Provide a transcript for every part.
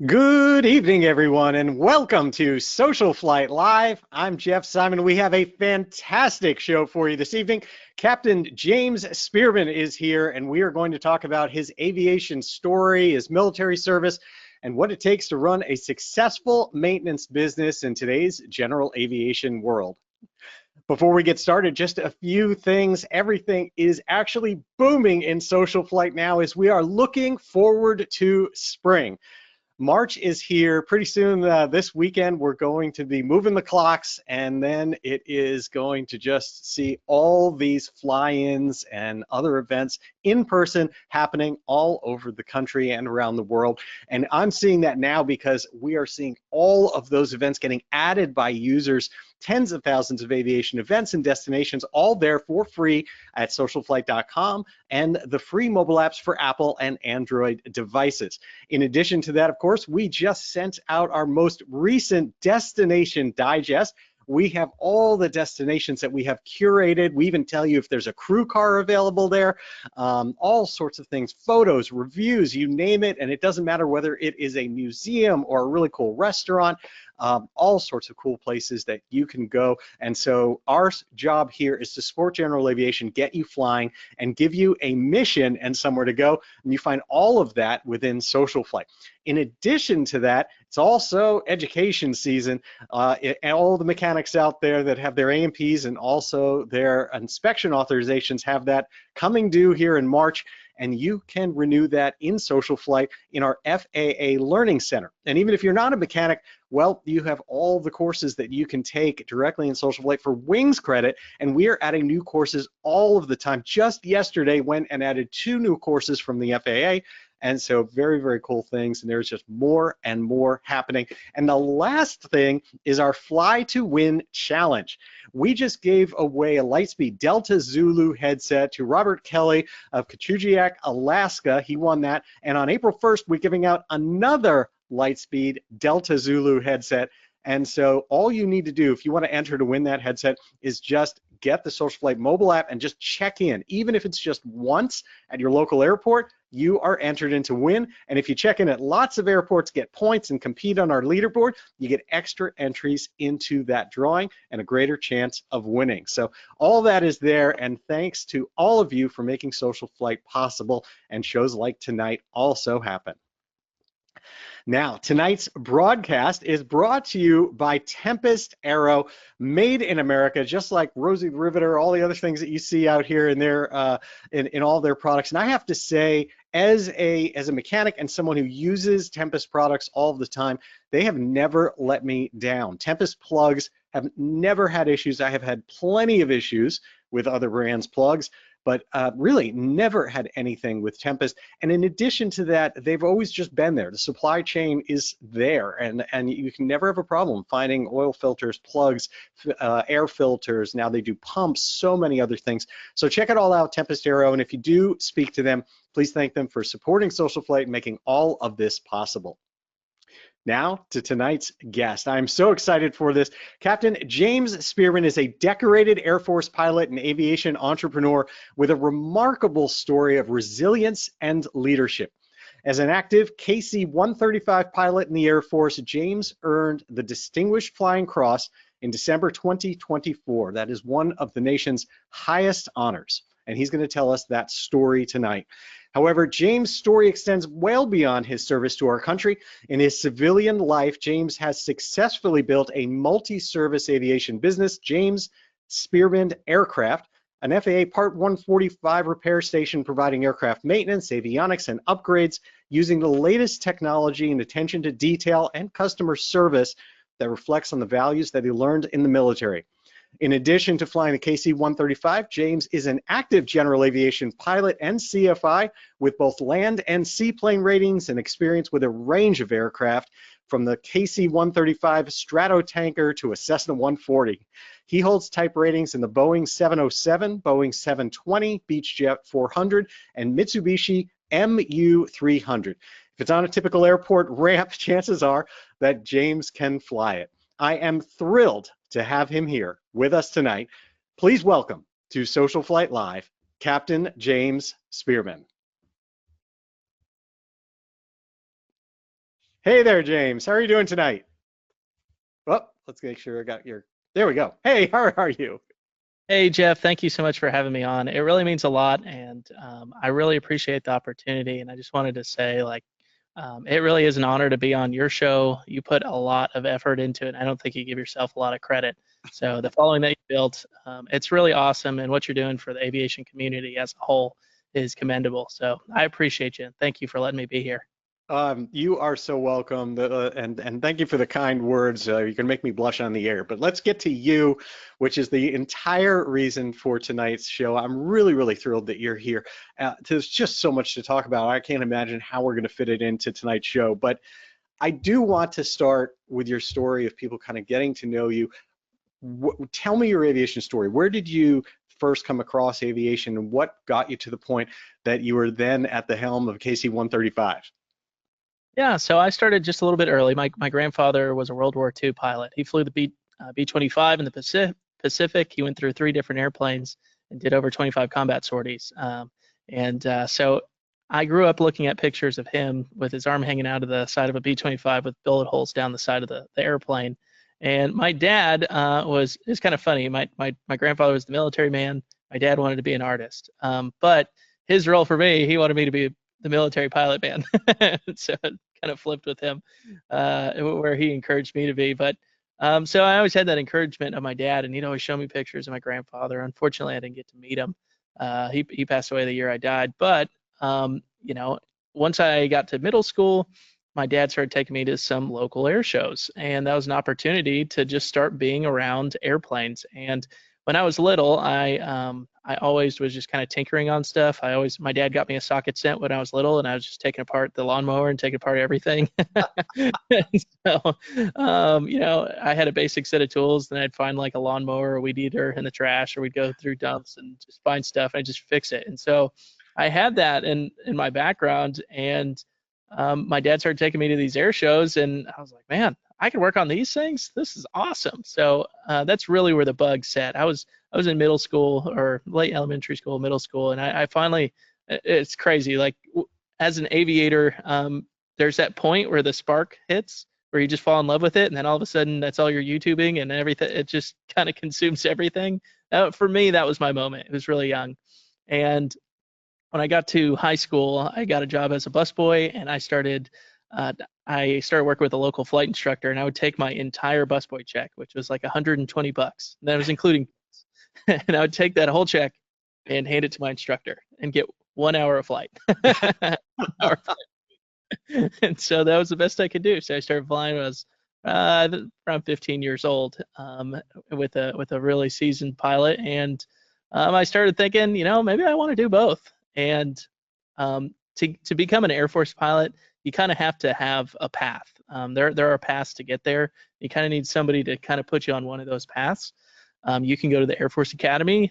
Good evening, everyone, and welcome to SocialFlight Live. I'm Jeff Simon. We have a fantastic show for you this evening. Captain James Spearman is here, and we are going to talk about his aviation story, his military service, and what it takes to run a successful maintenance business in today's general aviation world. Before we get started, just a few things. Everything is actually booming in SocialFlight now as we are looking forward to spring. March is here pretty soon. This weekend, we're going to be moving the clocks, and then it is going to just see all these fly-ins and other events in person happening all over the country and around the world. And I'm seeing that now because we are seeing all of those events getting added by users, tens of thousands of aviation events and destinations, all there for free at socialflight.com and the free mobile apps for Apple and Android devices. In addition to that, of course, we just sent out our most recent destination digest. We have all the destinations that we have curated. We even tell you if there's a crew car available there, all sorts of things, photos, reviews, you name it, and it doesn't matter whether it is a museum or a really cool restaurant, all sorts of cool places that you can go. And so our job here is to support general aviation, get you flying, and give you a mission and somewhere to go. And you find all of that within SocialFlight. In addition to that, it's also education season. And all the mechanics out there that have their A&Ps and also their inspection authorizations have that coming due here in March. And you can renew that in SocialFlight in our FAA Learning Center. And even if you're not a mechanic, well, you have all the courses that you can take directly in SocialFlight for wings credit, and we are adding new courses all of the time. Just yesterday went and added 2 new courses from the FAA, and so very, very cool things, and there's just more and more happening. And the last thing is our Fly to Win Challenge. We just gave away a Lightspeed Delta Zulu headset to Robert Kelly of Kachugiak, Alaska. He won that, and on April 1st, we're giving out another Lightspeed Delta Zulu headset. And so all you need to do if you want to enter to win that headset is just get the SocialFlight mobile app and just check in. Even if it's just once at your local airport, you are entered in to win. And if you check in at lots of airports, get points, and compete on our leaderboard, you get extra entries into that drawing and a greater chance of winning. So all that is there, and thanks to all of you for making SocialFlight possible, and shows like tonight also happen. Now, tonight's broadcast is brought to you by Tempest Aero, made in America, just like Rosie the Riveter, all the other things that you see out here in their in all their products. And I have to say, as a mechanic and someone who uses Tempest products all the time, they have never let me down. Tempest plugs have never had issues. I have had plenty of issues with other brands' plugs, but really never had anything with Tempest. And in addition to that, they've always just been there. The supply chain is there, and you can never have a problem finding oil filters, plugs, air filters. Now they do pumps, so many other things. So check it all out, Tempest Aero, and if you do speak to them, please thank them for supporting SocialFlight and making all of this possible. Now to tonight's guest. I'm so excited for this. Captain James Spearman is a decorated Air Force pilot and aviation entrepreneur with a remarkable story of resilience and leadership. As an active KC-135 pilot in the Air Force, James earned the Distinguished Flying Cross in December 2024. That is one of the nation's highest honors, and he's going to tell us that story tonight. However, James' story extends well beyond his service to our country. In his civilian life, James has successfully built a multi-service aviation business, James Spearman Aircraft, an FAA Part 145 repair station providing aircraft maintenance, avionics, and upgrades using the latest technology and attention to detail and customer service that reflects on the values that he learned in the military. In addition to flying the KC-135, James is an active general aviation pilot and CFI with both land and seaplane ratings and experience with a range of aircraft, from the KC-135 Stratotanker to a Cessna 140. He holds type ratings in the Boeing 707, Boeing 720, Beechjet 400, and Mitsubishi MU-300. If it's on a typical airport ramp, chances are that James can fly it. I am thrilled to have him here with us tonight. Please welcome to SocialFlight Live, Captain James Spearman. Hey there, James. How are you doing tonight? Well, let's make sure I got your. There we go. Hey, how are you? Hey, Jeff, thank you so much for having me on. It really means a lot, and I really appreciate the opportunity. And I just wanted to say, it really is an honor to be on your show. You put a lot of effort into it, and I don't think you give yourself a lot of credit. So the following that you built, it's really awesome, and what you're doing for the aviation community as a whole is commendable. So I appreciate you, and thank you for letting me be here. You are so welcome, and thank you for the kind words. You can make me blush on the air. But let's get to you, which is the entire reason for tonight's show. I'm really thrilled that you're here. There's just so much to talk about. I can't imagine how we're going to fit it into tonight's show. But I do want to start with your story of people kind of getting to know you. Tell me your aviation story. Where did you first come across aviation, and what got you to the point that you were then at the helm of KC-135? Yeah, so I started just a little bit early. My grandfather was a World War II pilot. He flew the B-25 in the Pacific. He went through three different airplanes and did over 25 combat sorties. So I grew up looking at pictures of him with his arm hanging out of the side of a B-25 with bullet holes down the side of the airplane. And my dad it's kind of funny. My grandfather was the military man. My dad wanted to be an artist. But his role for me, he wanted me to be the military pilot man. So it kind of flipped with him, where he encouraged me to be. So I always had that encouragement of my dad, and he'd always show me pictures of my grandfather. Unfortunately, I didn't get to meet him. He passed away the year I died. But once I got to middle school, my dad started taking me to some local air shows, and that was an opportunity to just start being around airplanes. And when I was little, I always was just kind of tinkering on stuff. My dad got me a socket set when I was little, and I was just taking apart the lawnmower and taking apart everything. So, I had a basic set of tools, then I'd find like a lawnmower or a weed eater in the trash, or we'd go through dumps and just find stuff and I'd just fix it. And so I had that in my background, and my dad started taking me to these air shows, and I was like, man, I can work on these things. This is awesome. So that's really where the bug set. I was in middle school or late elementary school, middle school, and I finally, it's crazy. Like as an aviator, there's that point where the spark hits, where you just fall in love with it, and then all of a sudden that's all you're YouTubing and everything. It just kind of consumes everything. For me, that was my moment. It was really young, and when I got to high school, I got a job as a busboy, and uh, I started working with a local flight instructor, and I would take my entire busboy check, which was like 120 bucks. And that was including, and I would take that whole check and hand it to my instructor and get 1 hour of flight. And so that was the best I could do. So I started flying when I was around 15 years old, with a really seasoned pilot, and I started thinking, maybe I want to do both. And to become an Air Force pilot, you kind of have to have a path. There are paths to get there. You kind of need somebody to kind of put you on one of those paths. You can go to the Air Force Academy.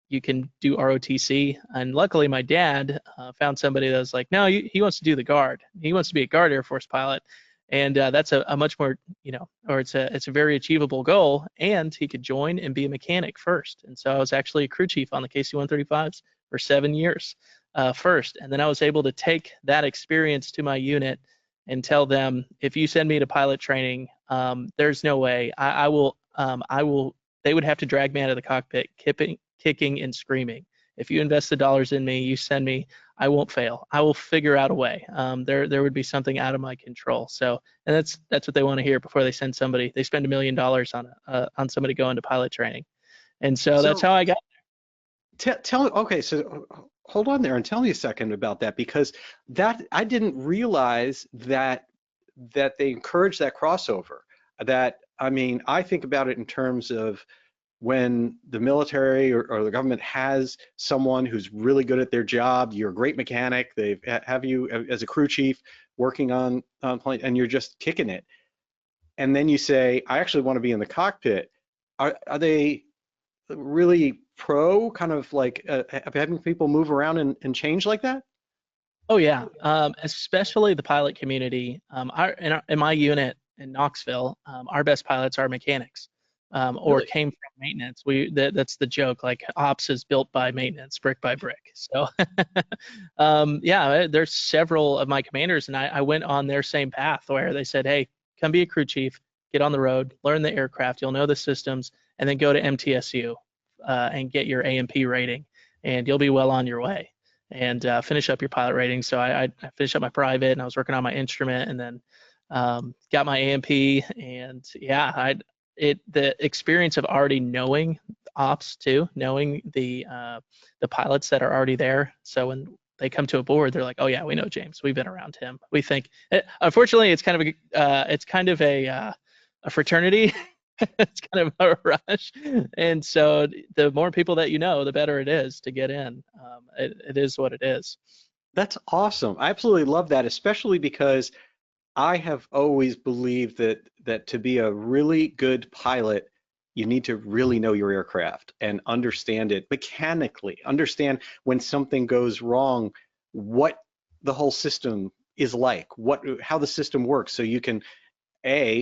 You can do ROTC. And luckily, my dad found somebody that was like, no, he wants to do the Guard. He wants to be a Guard Air Force pilot. And that's a much more, or it's a very achievable goal. And he could join and be a mechanic first. And so I was actually a crew chief on the KC-135s for 7 years first. And then I was able to take that experience to my unit and tell them, if you send me to pilot training, there's no way I will. They would have to drag me out of the cockpit, kicking and screaming. If you invest the dollars in me, you send me, I won't fail. I will figure out a way. There would be something out of my control. So, and that's what they want to hear before they send somebody. They spend $1 million on somebody going to pilot training, and so that's So how I got. okay, so hold on there and tell me a second about that, because that I didn't realize that they encourage that crossover. That, I mean, I think about it in terms of when the military or the government has someone who's really good at their job, you're a great mechanic, they have you as a crew chief working on plane, and you're just kicking it. And then you say, I actually want to be in the cockpit. Are they really pro kind of like having people move around and change like that? Oh yeah, especially the pilot community. In my unit in Knoxville, our best pilots are mechanics. or Really? came from maintenance. That's the joke. Like ops is built by maintenance, brick by brick. So yeah, there's several of my commanders, and I went on their same path where they said, hey, come be a crew chief, get on the road, learn the aircraft, you'll know the systems, and then go to MTSU and get your A&P rating, and you'll be well on your way. And finish up your pilot rating. So I finished up my private, and I was working on my instrument, and then got my A&P, and yeah, the experience of already knowing ops too, knowing the pilots that are already there. So when they come to a board, they're like, oh yeah, we know James. We've been around him. We think. Unfortunately, it's kind of a fraternity. It's kind of a rush, and so the more people that you know, the better it is to get in. It is what it is. That's awesome. I absolutely love that, especially because I have always believed that to be a really good pilot, you need to really know your aircraft and understand it mechanically, understand when something goes wrong, what the whole system is like, how the system works, so you can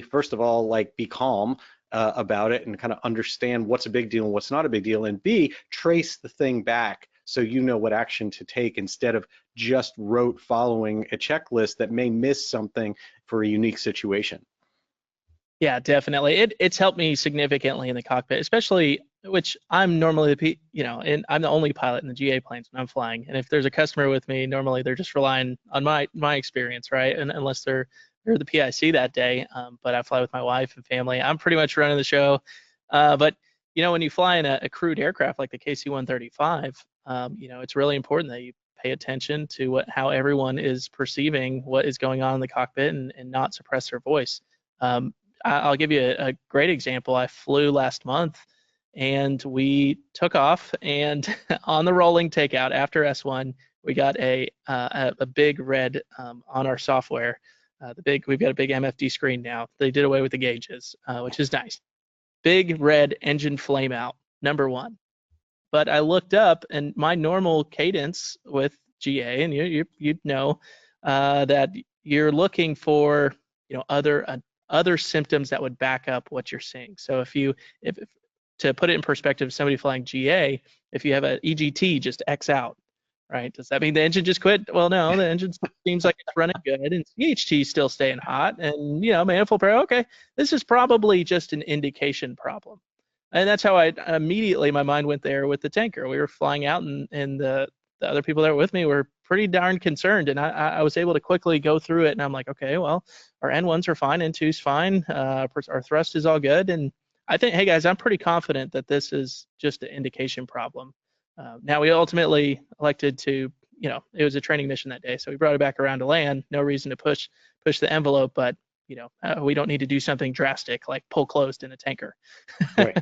first of all, like be calm about it and kind of understand what's a big deal and what's not a big deal, and B, trace the thing back so you know what action to take instead of just rote following a checklist that may miss something for a unique situation. Yeah, definitely. It's helped me significantly in the cockpit, especially which I'm normally and I'm the only pilot in the GA planes when I'm flying. And if there's a customer with me, normally they're just relying on my experience, right? And unless they're the PIC that day, but I fly with my wife and family. I'm pretty much running the show. But when you fly in a crewed aircraft like the KC-135, it's really important that you pay attention to how everyone is perceiving what is going on in the cockpit and not suppress their voice. I'll give you a great example. I flew last month, and we took off, and on the rolling takeout after S1, we got a big red on our software. We've got a big MFD screen now. They did away with the gauges, which is nice. Big red engine flame out, number one. But I looked up, and my normal cadence with GA, and you'd know that you're looking for other symptoms that would back up what you're seeing. So if to put it in perspective, somebody flying GA, if you have an EGT just X out, right? Does that mean the engine just quit? Well, no, the engine seems like it's running good, and CHT is still staying hot, and manifold pressure. Okay, this is probably just an indication problem, and that's how my mind went there with the tanker. We were flying out, and the other people that were with me were pretty darn concerned, and I was able to quickly go through it, and I'm like, okay, well, our N1s are fine, N2's fine, our thrust is all good, and I think, hey guys, I'm pretty confident that this is just an indication problem. Now we ultimately elected to, it was a training mission that day, so we brought it back around to land. No reason to push the envelope, but we don't need to do something drastic like pull closed in a tanker. Right.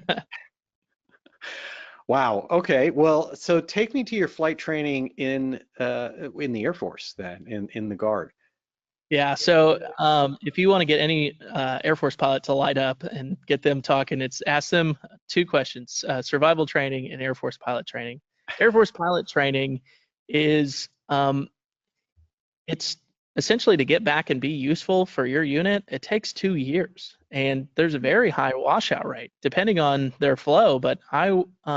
Wow. Okay. Well, so take me to your flight training in the Air Force then, in the Guard. Yeah, so if you want to get any Air Force pilot to light up and get them talking, it's ask them two questions: survival training and Air Force pilot training. Air Force pilot training is it's essentially to get back and be useful for your unit. It takes 2 years, and there's a very high washout rate depending on their flow. But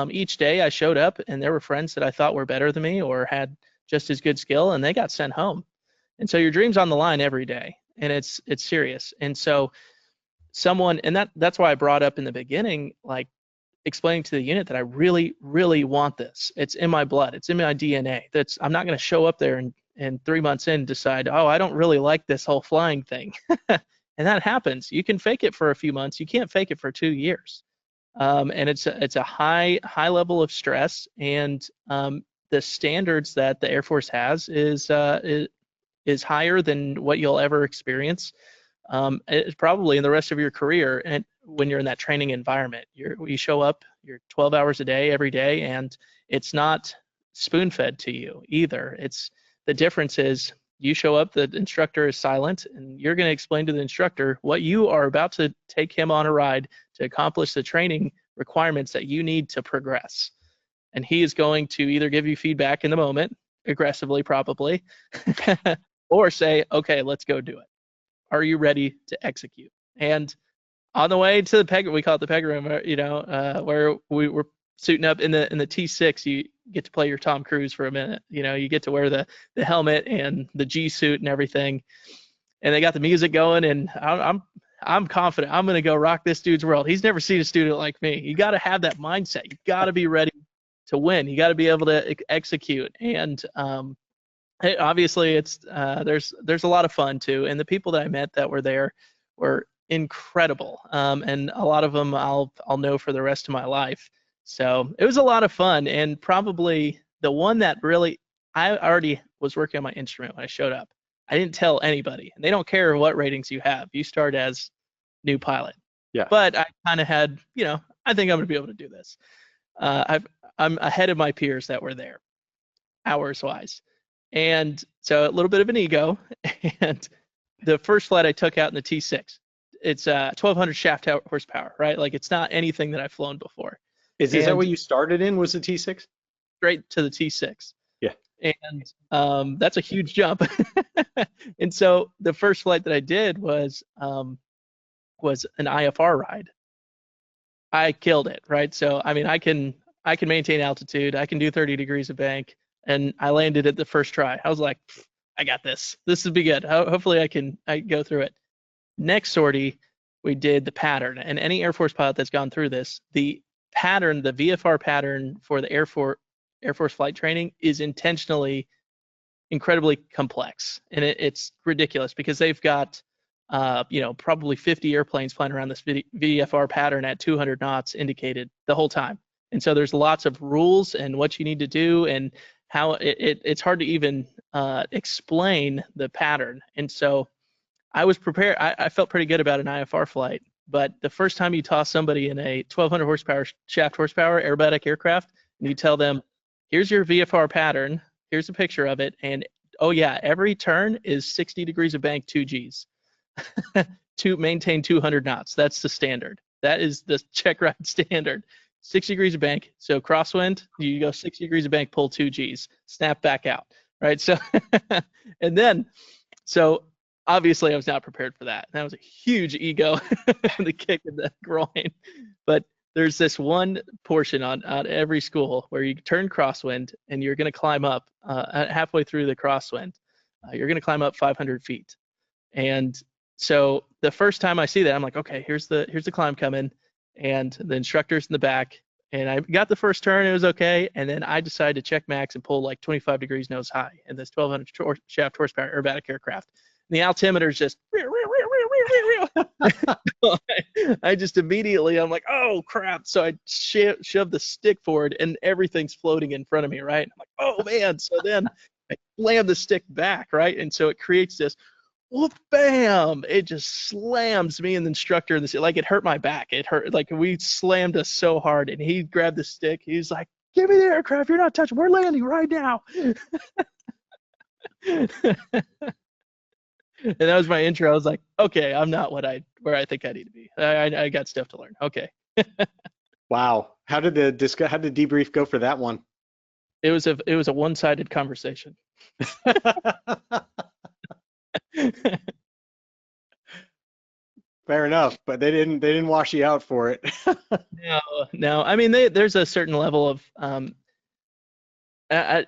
each day I showed up, and there were friends that I thought were better than me or had just as good skill, and they got sent home. And so your dream's on the line every day, and it's serious. And so that's why I brought up in the beginning, like explaining to the unit that I really, really want this. It's in my blood. It's in my DNA. I'm not going to show up there and 3 months in decide, oh, I don't really like this whole flying thing. And that happens. You can fake it for a few months. You can't fake it for 2 years. And it's a high level of stress, and the standards that the Air Force has is higher than what you'll ever experience. It's probably in the rest of your career, and when you're in that training environment, you show up, you're 12 hours a day every day, and it's not spoon-fed to you either. The difference is you show up, the instructor is silent, and you're going to explain to the instructor what you are about to take him on a ride to accomplish the training requirements that you need to progress. And he is going to either give you feedback in the moment, aggressively probably, or say, okay, let's go do it. Are you ready to execute? And on the way to the peg, we call it the peg room, where we were suiting up in the T6. You get to play your Tom Cruise for a minute. You get to wear the helmet and the G suit and everything, and they got the music going, and I'm confident I'm gonna go rock this dude's world. He's never seen a student like me. You got to have that mindset. You got to be ready to win. You got to be able to execute, and obviously it's there's a lot of fun too, and the people that I met that were there were incredible, and a lot of them I'll know for the rest of my life. So it was a lot of fun, and probably the one that really, I already was working on my instrument when I showed up. I didn't tell anybody, and they don't care what ratings you have. You start as new pilot. Yeah. But I kind of had, I think I'm going to be able to do this. I'm ahead of my peers that were there, hours wise. And so a little bit of an ego. And the first flight I took out in the T6, it's 1200 shaft horsepower, right? Like it's not anything that I've flown before. Is that what you started in, was the T6? Straight to the T6. Yeah. And that's a huge jump. And so the first flight that I did was an IFR ride. I killed it, right? So I mean, I can maintain altitude. I can do 30 degrees of bank, and I landed it the first try. I was like, I got this. This will be good. Hopefully, I go through it. Next sortie, we did the pattern, and any Air Force pilot that's gone through this, the pattern, the VFR pattern for the Air Force flight training is intentionally incredibly complex, and it's ridiculous because they've got probably 50 airplanes flying around this VFR pattern at 200 knots indicated the whole time. And so there's lots of rules and what you need to do, and how it's hard to even explain the pattern. And so I was prepared. I felt pretty good about an IFR flight, but the first time you toss somebody in a 1200 horsepower shaft horsepower aerobatic aircraft, and you tell them, here's your VFR pattern, here's a picture of it, and oh yeah, every turn is 60 degrees of bank, 2 Gs. To maintain 200 knots. That's the standard. That is the check ride standard. 60 degrees of bank. So crosswind, you go 60 degrees of bank, pull 2 Gs, snap back out. Right. So, and then, so obviously I was not prepared for that. That was a huge ego, the kick in the groin. But there's this one portion on every school where you turn crosswind and you're going to climb up halfway through the crosswind. You're going to climb up 500 feet. And so the first time I see that, I'm like, okay, here's the climb coming, and the instructor's in the back, and I got the first turn, it was okay, and then I decided to check max and pull like 25 degrees nose high in this 1200 shaft horsepower aerobatic aircraft. And the altimeter's just, I just immediately, I'm like, oh crap! So I shoved the stick forward, and everything's floating in front of me, right? I'm like, oh man! So then I slam the stick back, right? And so it creates this. Well, bam! It just slams me and the instructor in the, like, it hurt my back. It hurt, like we slammed us so hard, and he grabbed the stick. He's like, "Give me the aircraft! You're not touching. We're landing right now." And that was my intro. I was like, "Okay, I'm not where I think I need to be. I got stuff to learn." Okay. Wow. How did the debrief go for that one? It was a one-sided conversation. Fair enough, but they didn't wash you out for it. No. I mean, there's a certain level of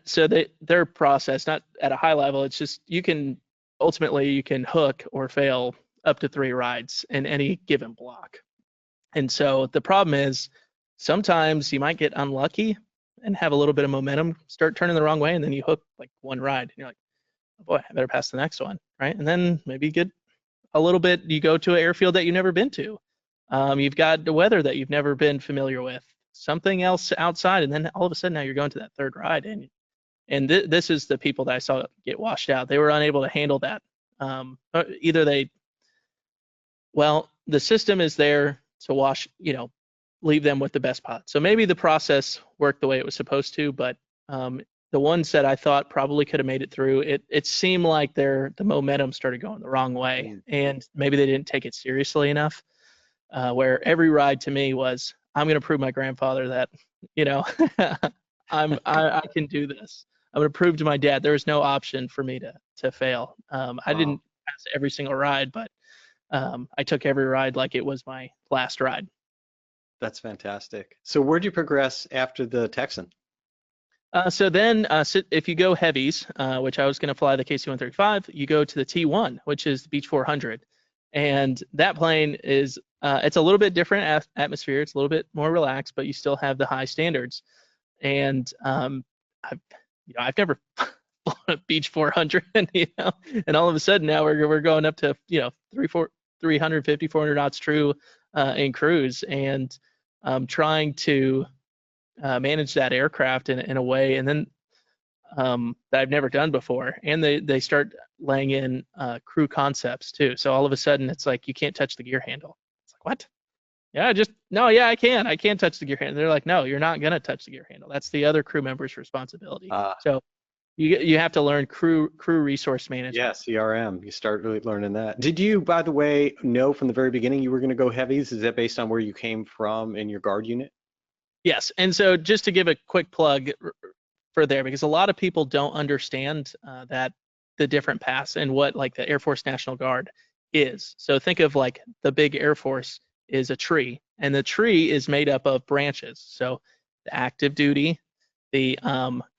so their process, not at a high level. It's just you can hook or fail up to 3 rides in any given block. And so the problem is sometimes you might get unlucky and have a little bit of momentum start turning the wrong way, and then you hook like 1 ride, and you're like, oh boy, I better pass the next one, right? And then maybe get a little bit, you go to an airfield that you've never been to. You've got the weather that you've never been familiar with, something else outside, and then all of a sudden now you're going to that 3rd ride, and this is the people that I saw get washed out. They were unable to handle that. Either the system is there to leave them with the best pilot. So maybe the process worked the way it was supposed to, but the ones that I thought probably could have made it through, it seemed like the momentum started going the wrong way, and maybe they didn't take it seriously enough. Where every ride to me was, I'm going to prove my grandfather that, I can do this. I'm going to prove to my dad there was no option for me to fail. I didn't pass every single ride, but I took every ride like it was my last ride. That's fantastic. So where'd you progress after the Texan? So then, if you go heavies, which I was going to fly the KC-135, you go to the T1, which is the Beech 400, and that plane is it's a little bit different atmosphere. It's a little bit more relaxed, but you still have the high standards. And I've never flown a Beech 400, and all of a sudden now we're going up to 350, 400 knots true in cruise, and trying to manage that aircraft in a way, and then that I've never done before. And they start laying in crew concepts too. So all of a sudden it's like you can't touch the gear handle. It's like, what? Yeah, no, yeah, I can. I can touch the gear handle. They're like, no, you're not gonna touch the gear handle. That's the other crew member's responsibility. So you have to learn crew resource management. Yeah, CRM. You start really learning that. Did you, by the way, know from the very beginning you were going to go heavies? Is that based on where you came from in your guard unit? Yes, and so just to give a quick plug for there, because a lot of people don't understand that the different paths and what like the Air Force National Guard is. So think of like the big Air Force is a tree, and the tree is made up of branches. So the active duty, the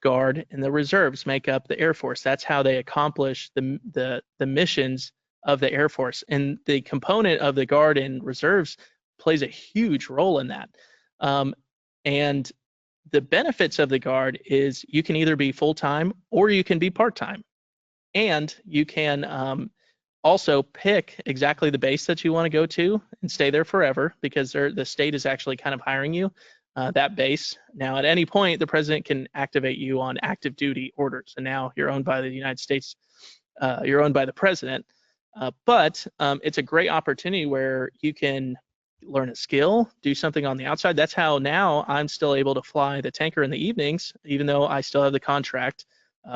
Guard, and the reserves make up the Air Force. That's how they accomplish the missions of the Air Force. And the component of the Guard and reserves plays a huge role in that. And the benefits of the Guard is you can either be full-time or you can be part-time. And you can also pick exactly the base that you want to go to and stay there forever, because the state is actually kind of hiring you, that base. Now, at any point, the president can activate you on active duty orders, and now you're owned by the United States. You're owned by the president. But it's a great opportunity where you can learn a skill, do something on the outside. That's how now I'm still able to fly the tanker in the evenings, even though I still have the contract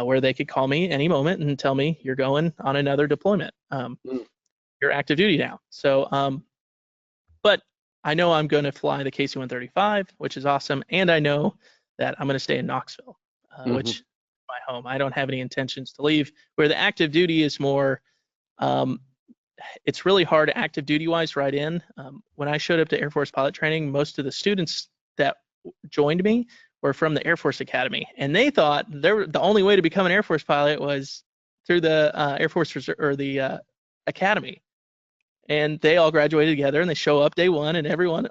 where they could call me any moment and tell me you're going on another deployment. You're active duty now. So, but I know I'm going to fly the KC-135, which is awesome, and I know that I'm going to stay in Knoxville, which is my home. I don't have any intentions to leave. Where the active duty is more, it's really hard active duty wise right in. When I showed up to Air Force pilot training, most of the students that joined me were from the Air Force Academy, and they thought the only way to become an Air Force pilot was through the Air Force or the Academy. And they all graduated together, and they show up day one, and every one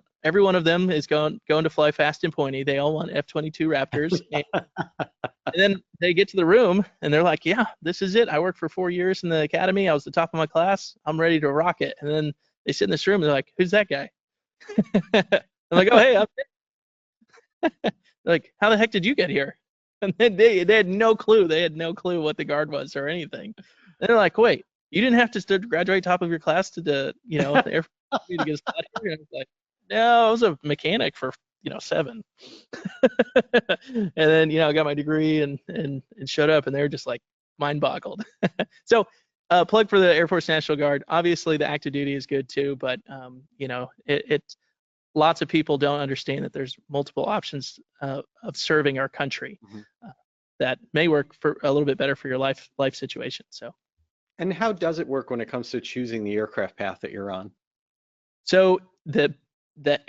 of them is going to fly fast and pointy. They all want F-22 Raptors. And then they get to the room, and they're like, yeah, this is it. I worked for 4 years in the academy. I was the top of my class. I'm ready to rock it. And then they sit in this room, and they're like, who's that guy? I'm like, oh, hey, I'm like, how the heck did you get here? And then they had no clue. They had no clue what the Guard was or anything. And they're like, wait, you didn't have to graduate top of your class to the Air Force to get a spot here? And I was like, no, I was a mechanic for 7. And then I got my degree and showed up, and they were just like mind boggled. So plug for the Air Force National Guard. Obviously the active duty is good too, but it lots of people don't understand that there's multiple options of serving our country that may work for a little bit better for your life situation. So. And how does it work when it comes to choosing the aircraft path that you're on? So the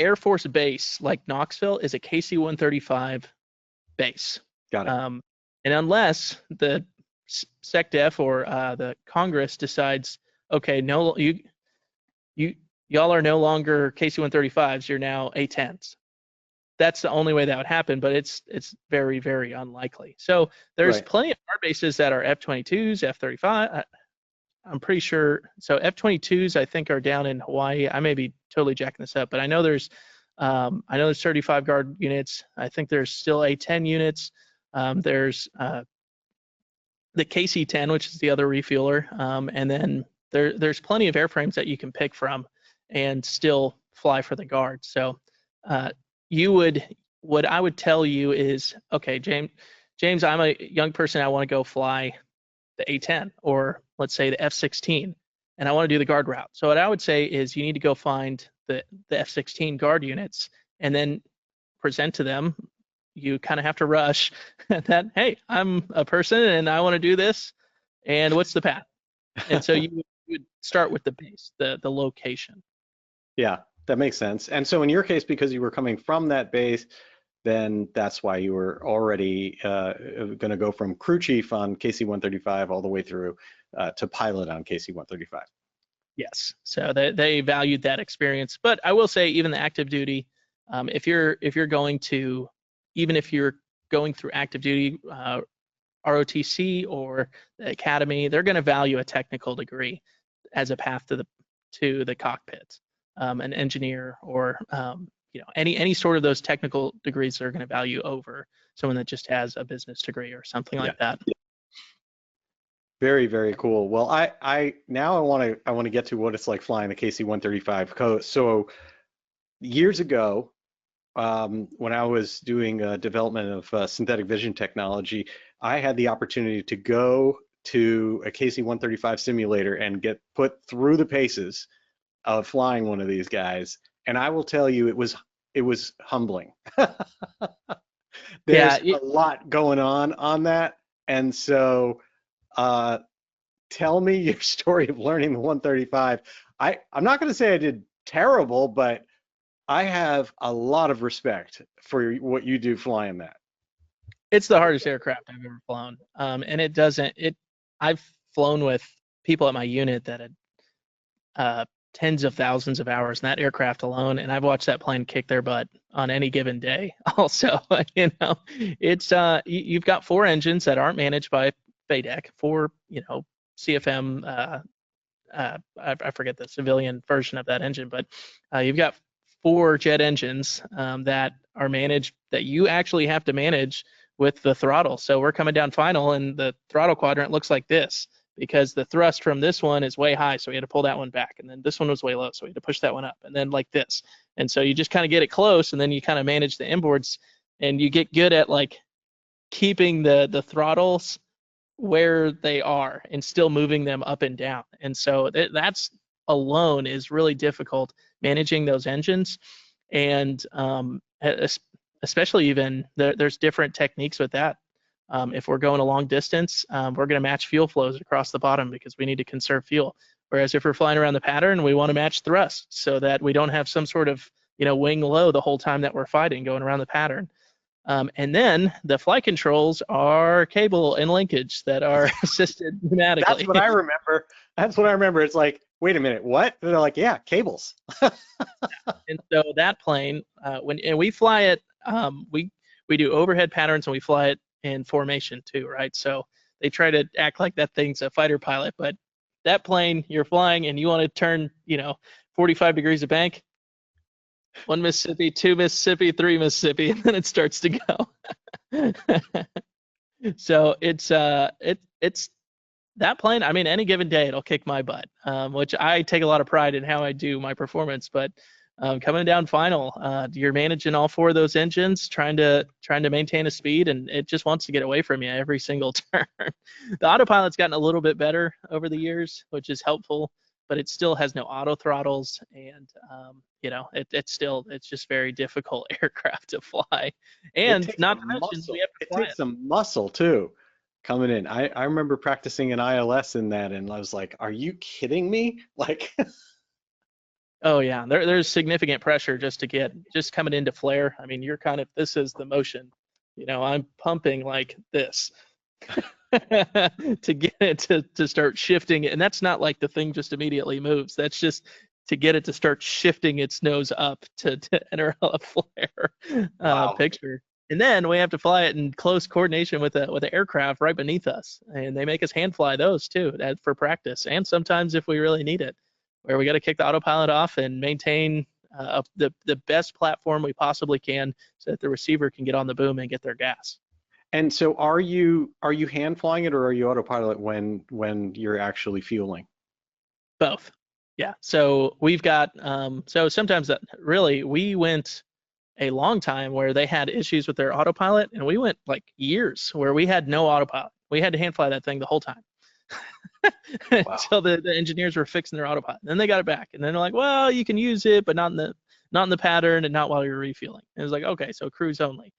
Air Force base, like Knoxville, is a KC-135 base. Got it. And unless the SecDef or the Congress decides, okay, no, y'all are no longer KC-135s, you're now A-10s. That's the only way that would happen, but it's very, very unlikely. So there's plenty of our bases that are F-22s, F-35. I'm pretty sure. So F-22s, I think, are down in Hawaii. I may be totally jacking this up, but I know there's 35 Guard units. I think there's still A-10 units. There's the KC-10, which is the other refueler, and then there's plenty of airframes that you can pick from and still fly for the Guard. So what I would tell you is, okay, James, I'm a young person. I want to go fly the A-10 or let's say the F-16, and I want to do the Guard route. So what I would say is you need to go find the F-16 Guard units and then present to them. You kind of have to rush that, hey, I'm a person and I want to do this, and what's the path? And so you would start with the base, the location. Yeah, that makes sense. And so in your case, because you were coming from that base, then that's why you were already going to go from crew chief on KC-135 all the way through to pilot on KC-135. Yes, so they valued that experience. But I will say, even the active duty, if you're going to, even if you're going through active duty, ROTC or the academy, they're going to value a technical degree as a path to the cockpit. An engineer or any sort of those technical degrees are going to value over someone that just has a business degree or something like that. Very, very cool. Well, I want to get to what it's like flying the KC-135. So years ago, when I was doing development of synthetic vision technology, I had the opportunity to go to a KC-135 simulator and get put through the paces of flying one of these guys. And I will tell you, it was humbling. There's a lot going on that. And so tell me your story of learning the 135. I'm not going to say I did terrible, but I have a lot of respect for what you do flying that. It's the hardest aircraft I've ever flown. And I've flown with people at my unit that had tens of thousands of hours in that aircraft alone, and I've watched that plane kick their butt on any given day. Also, it's you've got 4 engines that aren't managed by FADEC, 4 CFM. I forget the civilian version of that engine, but you've got 4 jet engines that are managed, that you actually have to manage with the throttle. So we're coming down final, and the throttle quadrant looks like this, because the thrust from this one is way high, so we had to pull that one back, and then this one was way low, so we had to push that one up, and then like this. And so you just kind of get it close, and then you kind of manage the inboards, and you get good at like keeping the throttles where they are and still moving them up and down. And so that's alone is really difficult, managing those engines. And especially even there's different techniques with that. If we're going a long distance, we're going to match fuel flows across the bottom because we need to conserve fuel. Whereas if we're flying around the pattern, we want to match thrust so that we don't have some sort of wing low the whole time that we're fighting going around the pattern. And then the flight controls are cable and linkage that are assisted pneumatically. That's what I remember. It's like, wait a minute, what? And they're like, yeah, cables. And so that plane, when we fly it, we do overhead patterns, and we fly it in formation too, right? So they try to act like that thing's a fighter pilot, but that plane you're flying and you want to turn 45 degrees of bank, 1 Mississippi, 2 Mississippi, 3 Mississippi, and then it starts to go. So it's that plane. I mean, any given day it'll kick my butt, which I take a lot of pride in how I do my performance. But coming down final, you're managing all 4 of those engines, trying to maintain a speed, and it just wants to get away from you every single turn. The autopilot's gotten a little bit better over the years, which is helpful, but it still has no auto throttles, and it's just very difficult aircraft to fly. And not to mention, we have to fly it takes some muscle too coming in. I remember practicing an ILS in that, and I was like, are you kidding me? Like oh yeah, there's significant pressure just coming into flare. I mean, this is the motion. I'm pumping like this to get it to start shifting. And that's not like the thing just immediately moves. That's just to get it to start shifting its nose up to enter a flare picture. And then we have to fly it in close coordination with the aircraft right beneath us. And they make us hand fly those too for practice. And sometimes if we really need it, where we got to kick the autopilot off and maintain the best platform we possibly can so that the receiver can get on the boom and get their gas. And so are you hand flying it, or are you autopilot when you're actually fueling? Both. Yeah. So we've got so sometimes we went a long time where they had issues with their autopilot, and we went like years where we had no autopilot. We had to hand fly that thing the whole time. Wow. Until the engineers were fixing their autopilot. And then they got it back, and then they're like, well, you can use it, but not in the pattern and not while you're refueling. And it was like, okay, so cruise only.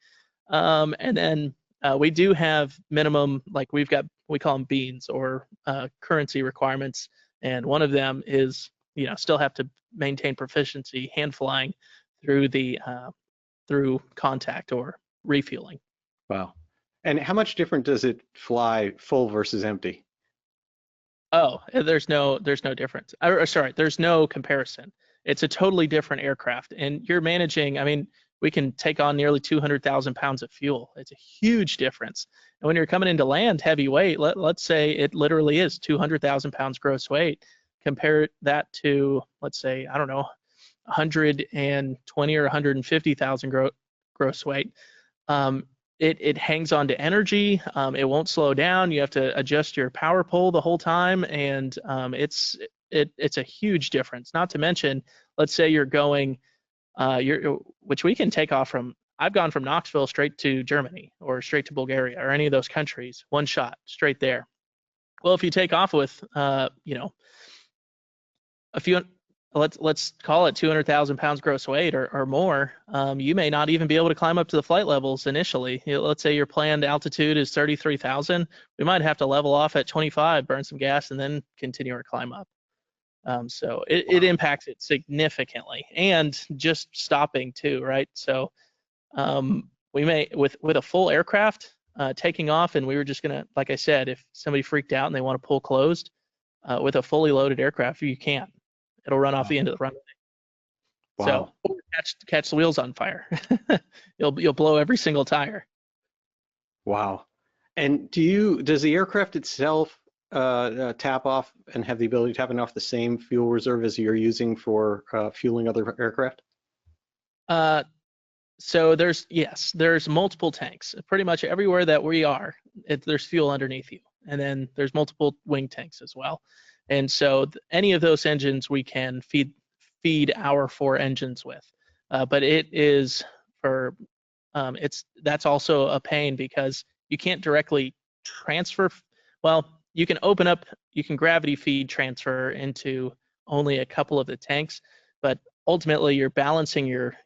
And then we do have minimum, like we call them beans or currency requirements and one of them is, still have to maintain proficiency hand flying through the through contact or refueling. Wow. And how much different does it fly full versus empty? Oh, there's no difference. Sorry, there's no comparison. It's a totally different aircraft, and you're managing. I mean, we can take on nearly 200,000 pounds of fuel. It's a huge difference. And when you're coming into land heavy weight, let's say it literally is 200,000 pounds gross weight. Compare that to, let's say, I don't know, 120 or 150,000 gross weight. It hangs on to energy. It won't slow down. You have to adjust your power pole the whole time, and it's a huge difference. Not to mention, let's say you're going, which we can take off from. I've gone from Knoxville straight to Germany or straight to Bulgaria or any of those countries, one shot straight there. Well, if you take off with, a few, let's call it 200,000 pounds gross weight or more, you may not even be able to climb up to the flight levels initially. Let's say your planned altitude is 33,000. We might have to level off at 25, burn some gas, and then continue our climb up. So it impacts it significantly, and just stopping too, right? So we may, with a full aircraft taking off, and we were just gonna, like I said, if somebody freaked out and they want to pull closed, with a fully loaded aircraft, you can't. It'll run off the end of the runway. Wow. So, or catch the wheels on fire. You'll blow every single tire. Wow. And does the aircraft itself tap off and have the ability to tap off the same fuel reserve as you're using for fueling other aircraft? So there's multiple tanks. Pretty much everywhere that we are, there's fuel underneath you, and then there's multiple wing tanks as well. And so any of those engines we can feed our 4 engines with, but it is for that's also a pain because you can't directly transfer. Well, you can gravity feed transfer into only a couple of the tanks, but ultimately you're balancing your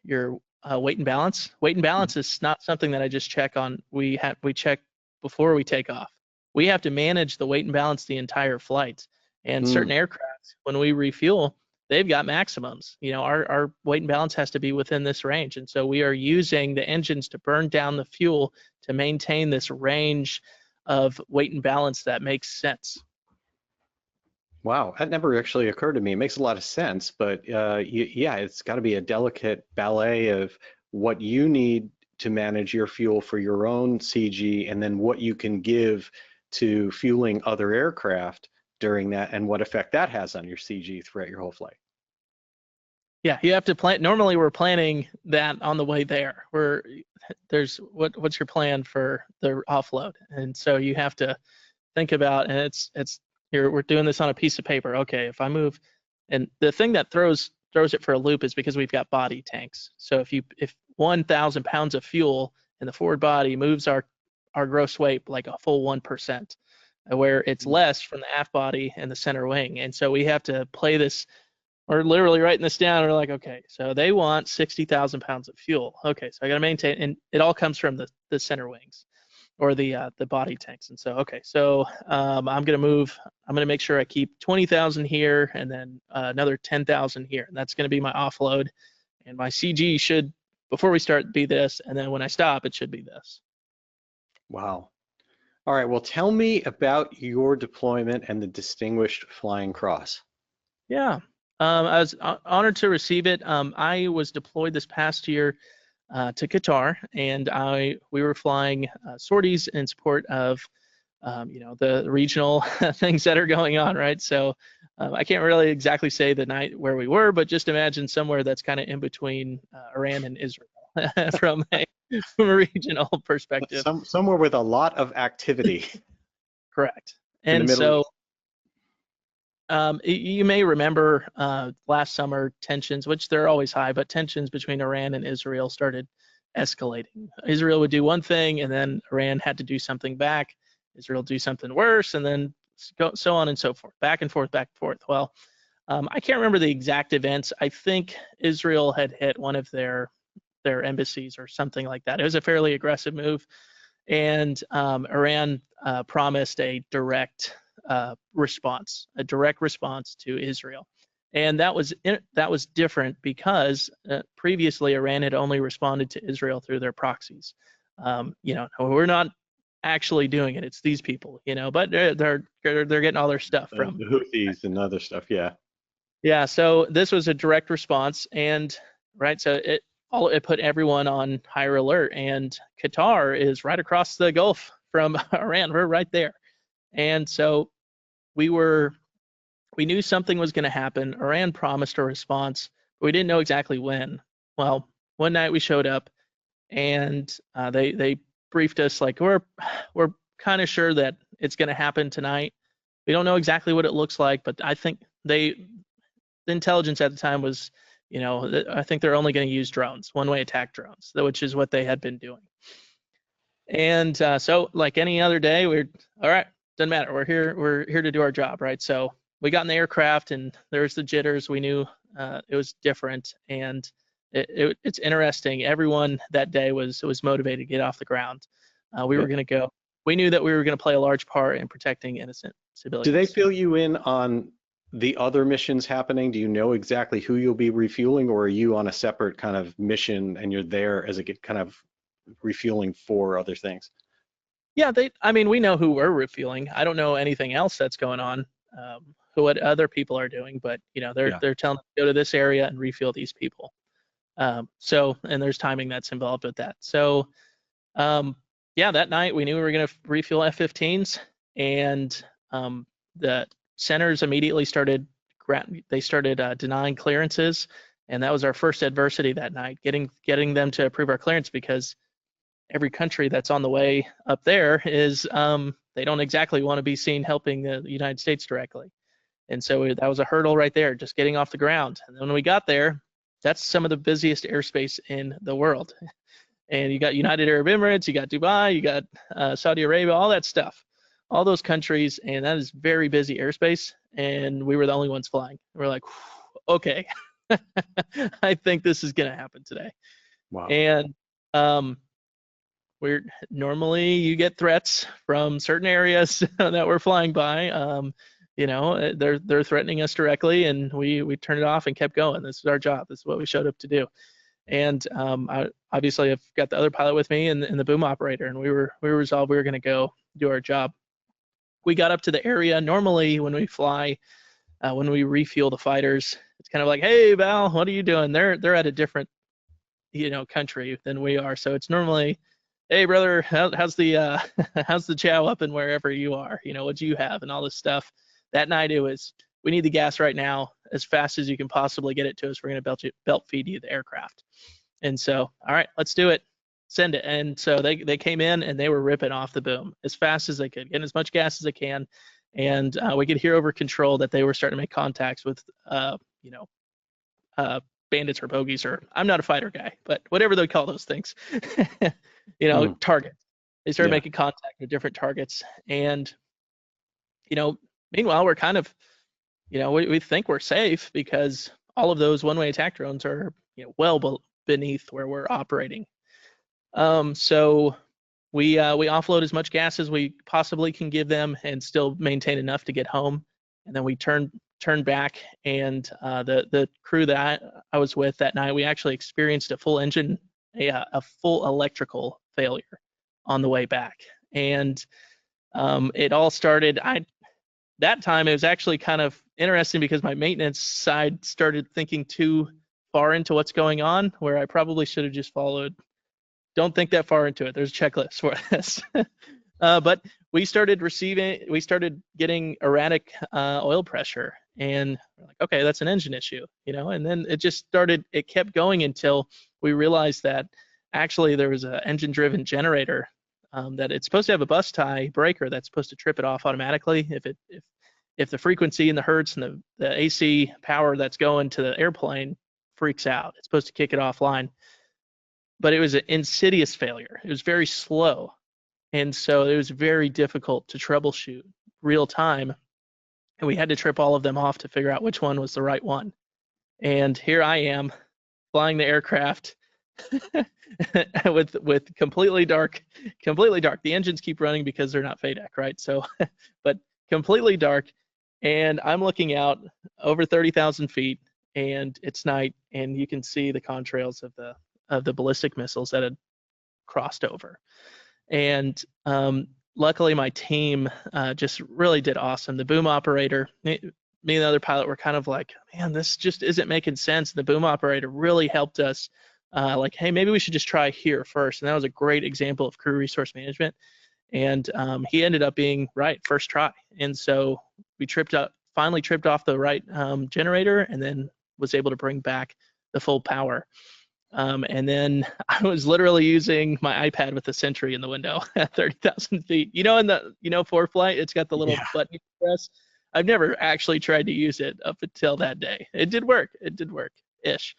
weight and balance. Weight and balance is not something that I just check on. We check before we take off. We have to manage the weight and balance the entire flight. And certain aircraft, when we refuel, they've got maximums. Our weight and balance has to be within this range. And so we are using the engines to burn down the fuel to maintain this range of weight and balance that makes sense. Wow, that never actually occurred to me. It makes a lot of sense, but yeah, it's got to be a delicate ballet of what you need to manage your fuel for your own CG, and then what you can give to fueling other aircraft during that, and what effect that has on your CG throughout your whole flight. Yeah, you have to plan. Normally, we're planning that on the way there. There's what's your plan for the offload, and so you have to think about, and it's we're doing this on a piece of paper. Okay, if I move, and the thing that throws it for a loop is because we've got body tanks. So if 1,000 pounds of fuel in the forward body moves our gross weight like a full 1%, where it's less from the aft body and the center wing. And so we have to play this. We're literally writing this down. We're like, okay, so they want 60,000 pounds of fuel. Okay, so I got to maintain, and it all comes from the center wings or the body tanks. And so, okay, so I'm gonna make sure I keep 20,000 here, and then another 10,000 here, and that's gonna be my offload. And my CG should, before we start, be this, and then when I stop, it should be this. Wow. All right, well, tell me about your deployment and the Distinguished Flying Cross. Yeah, I was honored to receive it. I was deployed this past year to Qatar, and we were flying sorties in support of the regional things that are going on, right? So I can't really exactly say the night where we were, but just imagine somewhere that's kind of in between Iran and Israel from a regional perspective. Somewhere with a lot of activity. Correct. And so you may remember last summer tensions, which they're always high, but tensions between Iran and Israel started escalating. Israel would do one thing, and then Iran had to do something back. Israel do something worse, and then so on and so forth, back and forth, back and forth. Well, I can't remember the exact events. I think Israel had hit one of their embassies or something like that. It was a fairly aggressive move, and Iran promised a direct response, a direct response to Israel. And that was different because previously Iran had only responded to Israel through their proxies. We're not actually doing it; it's these people, But they're getting all their stuff from the Houthis and other stuff. Yeah. Yeah. So this was a direct response, and right, so it put everyone on higher alert. And Qatar is right across the Gulf from Iran. We're right there, and so we knew something was going to happen. Iran promised a response, but we didn't know exactly when. Well, one night we showed up, and they briefed us like we're kind of sure that it's going to happen tonight. We don't know exactly what it looks like, but I think the intelligence at the time was, I think they're only going to use drones, one-way attack drones, which is what they had been doing. And so, like any other day, we're all right. Doesn't matter. We're here to do our job, right? So we got in the aircraft, and there's the jitters. We knew it was different, and it's interesting. Everyone that day was motivated to get off the ground. We were going to go. We knew that we were going to play a large part in protecting innocent civilians. Do they fill you in on the other missions happening? Do you know exactly who you'll be refueling, or are you on a separate kind of mission and you're there as a kind of refueling for other things? Yeah, we know who we're refueling. I don't know anything else that's going on, what other people are doing, but they're telling us to go to this area and refuel these people. And there's timing that's involved with that. So that night we knew we were going to refuel F-15s, and the centers immediately started denying clearances, and that was our first adversity that night, getting them to approve our clearance, because every country that's on the way up there is they don't exactly want to be seen helping the United States directly. And so that was a hurdle right there, just getting off the ground. And then when we got there, that's some of the busiest airspace in the world. And you got United Arab Emirates, you got Dubai, you got Saudi Arabia, all that stuff, all those countries, and that is very busy airspace. And we were the only ones flying. We're like, okay, I think this is going to happen today. Wow. And you get threats from certain areas that we're flying by. They're threatening us directly, and we turned it off and kept going. This is our job. This is what we showed up to do. And obviously I've got the other pilot with me and the boom operator, and we were resolved we were going to go do our job. We got up to the area. Normally when we fly, when we refuel the fighters, it's kind of like, hey Val, what are you doing? They're at a different country than we are, so it's normally, hey brother, how's the how's the chow up and wherever you are, what do you have and all this stuff. That night it was, we need the gas right now, as fast as you can possibly get it to us. We're going to belt feed you the aircraft. And so, all right, let's do it. Send it. And so they came in and they were ripping off the boom as fast as they could, getting as much gas as they can. And we could hear over control that they were starting to make contacts with, bandits or bogeys, or I'm not a fighter guy, but whatever they call those things, targets. They started making contact with different targets. And, meanwhile, we're kind of, we think we're safe because all of those one-way attack drones are, well beneath where we're operating. So we offload as much gas as we possibly can give them and still maintain enough to get home. And then we turn back, and the crew that I was with that night, we actually experienced a full electrical failure on the way back. And it all started, that time it was actually kind of interesting because my maintenance side started thinking too far into what's going on, where I probably should have just followed. Don't think that far into it. There's a checklist for this. But we started getting erratic oil pressure, and we're like, okay, that's an engine issue, and then it kept going until we realized that actually there was an engine-driven generator that it's supposed to have a bus tie breaker that's supposed to trip it off automatically if the frequency and the hertz and the AC power that's going to the airplane freaks out. It's supposed to kick it offline. But it was an insidious failure. It was very slow. And so it was very difficult to troubleshoot real time. And we had to trip all of them off to figure out which one was the right one. And here I am flying the aircraft with completely dark. The engines keep running because they're not FADEC, right? So, but completely dark, and I'm looking out over 30,000 feet, and it's night, and you can see the contrails of the ballistic missiles that had crossed over. And luckily, my team just really did awesome. The boom operator, me and the other pilot were kind of like, man, this just isn't making sense. The boom operator really helped us. Like, hey, maybe we should just try here first. And that was a great example of crew resource management. And he ended up being right first try. And so we finally tripped off the right generator, and then was able to bring back the full power. And then I was literally using my iPad with the Sentry in the window at 30,000 feet. In the, ForeFlight, it's got the little button you press. I've never actually tried to use it up until that day. It did work. Ish.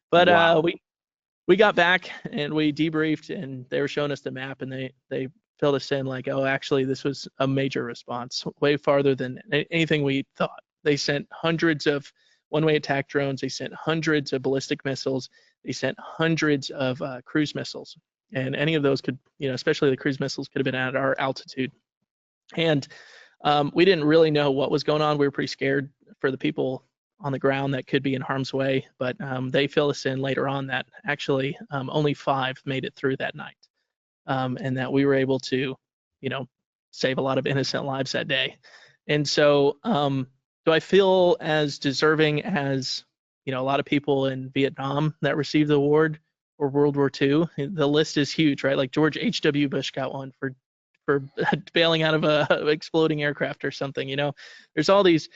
But wow. we got back and we debriefed, and they were showing us the map, and they filled us in like, oh, actually, this was a major response, way farther than anything we thought. They sent hundreds of one-way attack drones. They sent hundreds of ballistic missiles. They sent hundreds of cruise missiles, and any of those could, especially the cruise missiles, could have been at our altitude. And we didn't really know what was going on. We were pretty scared for the people on the ground that could be in harm's way, but they filled us in later on that actually only 5 made it through that night, and that we were able to, save a lot of innocent lives that day. And so do I feel as deserving as, a lot of people in Vietnam that received the award, or World War II? The list is huge, right? Like George H.W. Bush got one for bailing out of a exploding aircraft or something. There's all these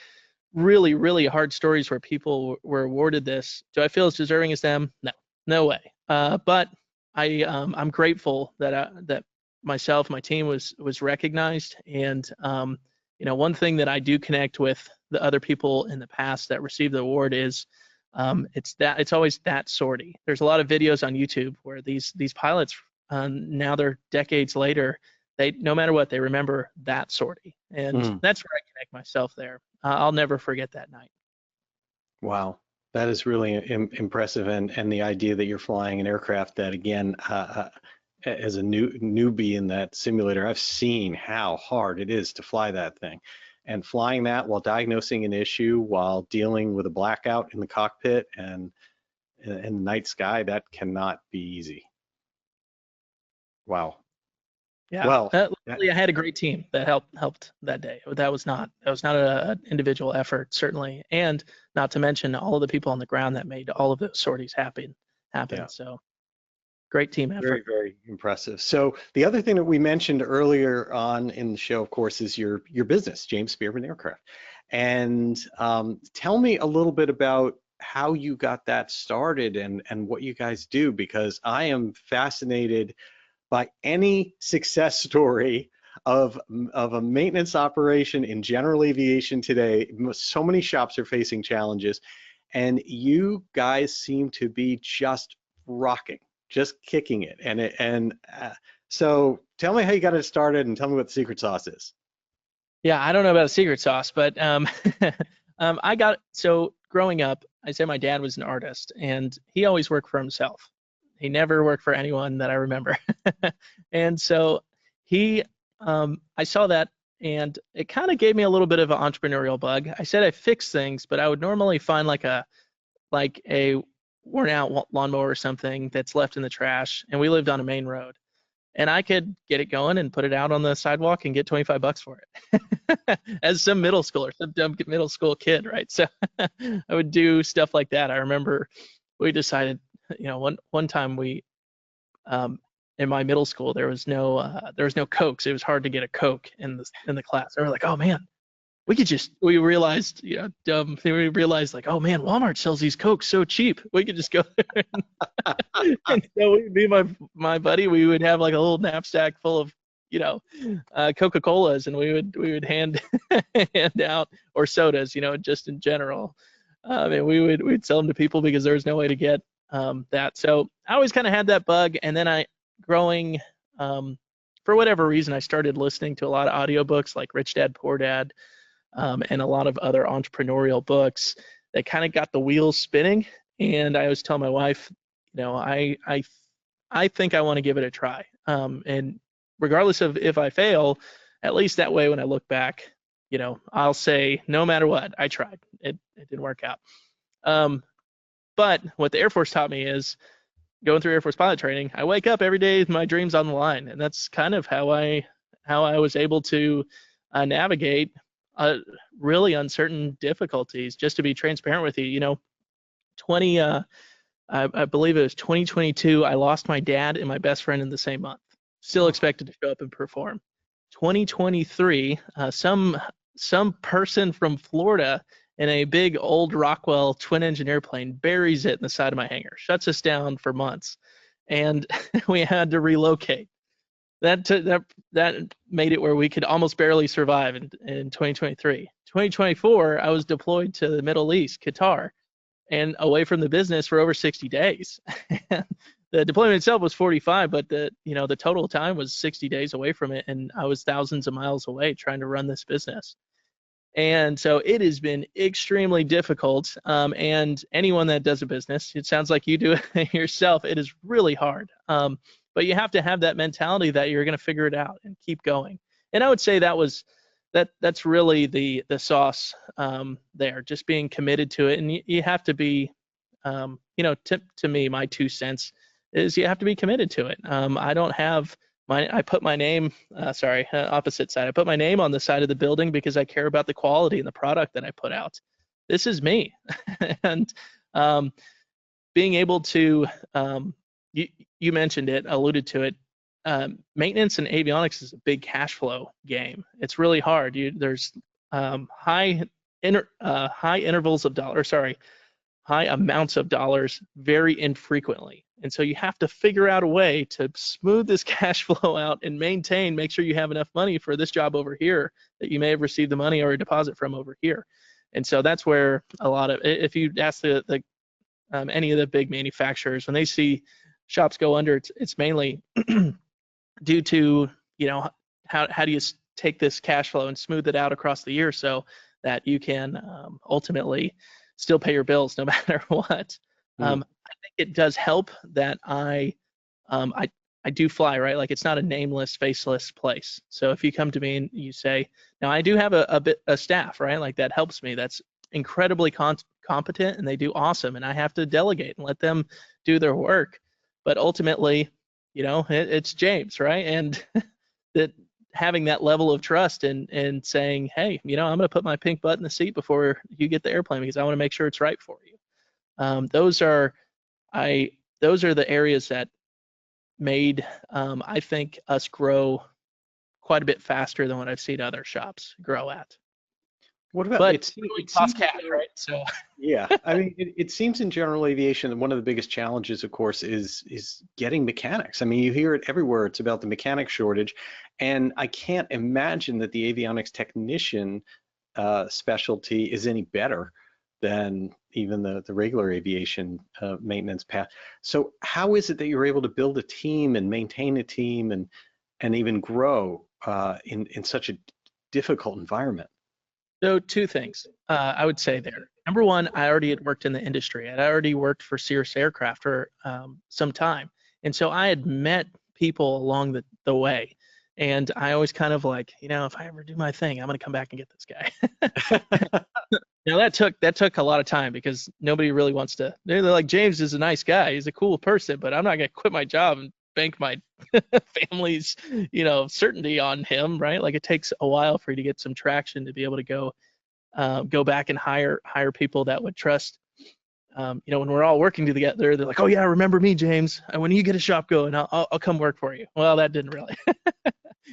really, really hard stories where people were awarded this. Do I feel as deserving as them? No way. But I'm grateful that myself, my team was recognized. And one thing that I do connect with the other people in the past that received the award is it's always that sortie. There's a lot of videos on YouTube where these pilots, now they're decades later, they, no matter what, they remember that sortie, and that's where I connect myself there. I'll never forget that night. Wow, that is really impressive, and the idea that you're flying an aircraft that, again, as a newbie in that simulator, I've seen how hard it is to fly that thing, and flying that while diagnosing an issue, while dealing with a blackout in the cockpit and in the night sky, that cannot be easy. Wow. Yeah. Well, luckily I had a great team that helped that day. That was not an individual effort, certainly, and not to mention all of the people on the ground that made all of those sorties happen. yeah. So great team effort. Very, very impressive. So the other thing that we mentioned earlier on in the show, of course, is your business, James Spearman Aircraft. And tell me a little bit about how you got that started and what you guys do, because I am fascinated by any success story of a maintenance operation in general aviation today. So many shops are facing challenges, and you guys seem to be just rocking, just kicking it. So tell me how you got it started, and tell me what the secret sauce is. Yeah, I don't know about a secret sauce, but so growing up, I said my dad was an artist, and he always worked for himself. He never worked for anyone that I remember. And so I saw that, and it kind of gave me a little bit of an entrepreneurial bug. I said I fix things, but I would normally find like a worn out lawnmower or something that's left in the trash, and we lived on a main road, and I could get it going and put it out on the sidewalk and get $25 for it as some dumb middle school kid, right? So I would do stuff like that. I remember we decided, one time we in my middle school there was no Cokes. It was hard to get a Coke in the class. And we're like, oh man, we realized, we realized like, oh man, Walmart sells these Cokes so cheap. We could just go there. And so me and my buddy, we would have like a little knapsack full of, Coca-Colas, and we would hand out, or sodas, just in general. And we'd sell them to people because there was no way to get that. So I always kind of had that bug. And then growing, for whatever reason, I started listening to a lot of audiobooks like Rich Dad, Poor Dad, and a lot of other entrepreneurial books that kind of got the wheels spinning. And I always tell my wife, I think I want to give it a try. And regardless of if I fail, at least that way when I look back, I'll say no matter what, I tried. It didn't work out. But what the Air Force taught me is going through Air Force pilot training, I wake up every day with my dreams on the line, and that's kind of how I was able to navigate really uncertain difficulties. Just to be transparent with you, 20 I believe it was 2022, I lost my dad and my best friend in the same month. Still expected to show up and perform. 2023, some person from Florida in a big old Rockwell twin engine airplane buries it in the side of my hangar, shuts us down for months, and we had to relocate. That made it where we could almost barely survive in 2023. 2024, I was deployed to the Middle East, Qatar, and away from the business for over 60 days. The deployment itself was 45, but the total time was 60 days away from it, and I was thousands of miles away trying to run this business. And so it has been extremely difficult. And anyone that does a business, it sounds like you do it yourself, it is really hard. But you have to have that mentality that you're going to figure it out and keep going. And I would say that's really the sauce there, just being committed to it. And you have to be, to me, my 2 cents is you have to be committed to it. I don't have I put my name, opposite side. I put my name on the side of the building because I care about the quality and the product that I put out. This is me. And being able to, you mentioned it, alluded to it, maintenance and avionics is a big cash flow game. It's really hard. There's high intervals of dollars, high amounts of dollars very infrequently. And so you have to figure out a way to smooth this cash flow out and make sure you have enough money for this job over here that you may have received the money or a deposit from over here. And so that's where a lot of, if you ask any of the big manufacturers, when they see shops go under, it's mainly due to, how do you take this cash flow and smooth it out across the year so that you can ultimately still pay your bills no matter what. I think it does help that I do fly, right? Like it's not a nameless, faceless place. So if you come to me and you say, now I do have a staff, right? Like that helps me. That's incredibly competent and they do awesome. And I have to delegate and let them do their work. But ultimately, it's James, right? And that having that level of trust and saying, hey, I'm going to put my pink butt in the seat before you get the airplane because I want to make sure it's right for you. Those are the areas that made, I think, us grow quite a bit faster than what I've seen other shops grow at. What about but it cost cash, right? So yeah, I mean, it seems in general aviation that one of the biggest challenges, of course, is getting mechanics. I mean, you hear it everywhere. It's about the mechanic shortage, and I can't imagine that the avionics technician specialty is any better than even the regular aviation maintenance path. So how is it that you're able to build a team and maintain a team and even grow in such a difficult environment? So 2 things I would say there. Number one, I already had worked in the industry. I'd already worked for Cirrus Aircraft for some time. And so I had met people along the way. And I always kind of like, if I ever do my thing, I'm going to come back and get this guy. Now that took a lot of time because nobody really wants to. They're like, James is a nice guy. He's a cool person, but I'm not going to quit my job and bank my family's, certainty on him, right? Like it takes a while for you to get some traction to be able to go back and hire people that would trust. When we're all working together, they're like, oh yeah, remember me, James. When you get a shop going, I'll come work for you. Well, that didn't really.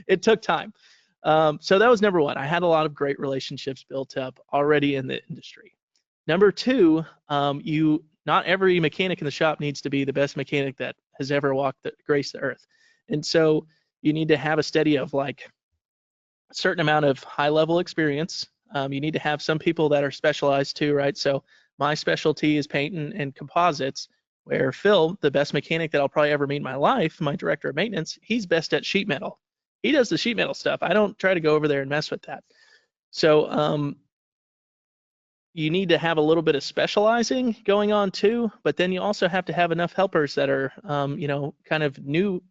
It took time. So that was number one. I had a lot of great relationships built up already in the industry. Number two, not every mechanic in the shop needs to be the best mechanic that has ever graced the earth. And so you need to have a steady of like a certain amount of high level experience. You need to have some people that are specialized too, right? So my specialty is paint and composites, where Phil, the best mechanic that I'll probably ever meet in my life, my director of maintenance, he's best at sheet metal. He does the sheet metal stuff. I don't try to go over there and mess with that. So you need to have a little bit of specializing going on too, but then you also have to have enough helpers that are, kind of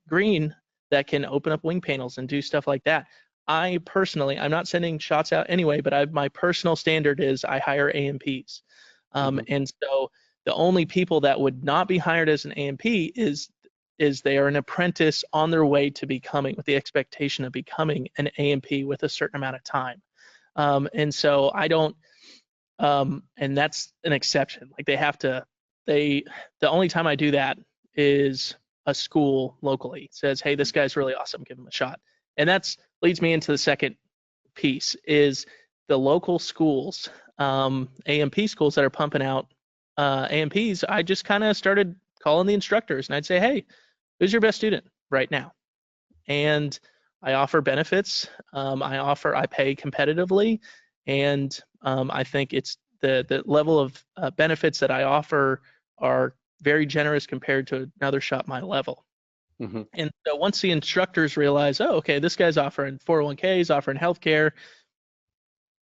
green that can open up wing panels and do stuff like that. I personally, I'm not sending shots out anyway, but my personal standard is I hire AMPs. And so the only people that would not be hired as an AMP is they are an apprentice on their way to becoming, with the expectation of becoming an AMP with a certain amount of time. And so I don't, and that's an exception. Like the only time I do that is a school locally says, hey, this guy's really awesome, give him a shot. And that's leads me into the second piece is the local schools, AMP schools that are pumping out AMPs. I just kind of started calling the instructors and I'd say, hey, who's your best student right now? And I offer benefits. I pay competitively, and I think it's the level of benefits that I offer are very generous compared to another shop my level. And so once the instructors realize, oh, okay, this guy's offering 401ks, offering healthcare,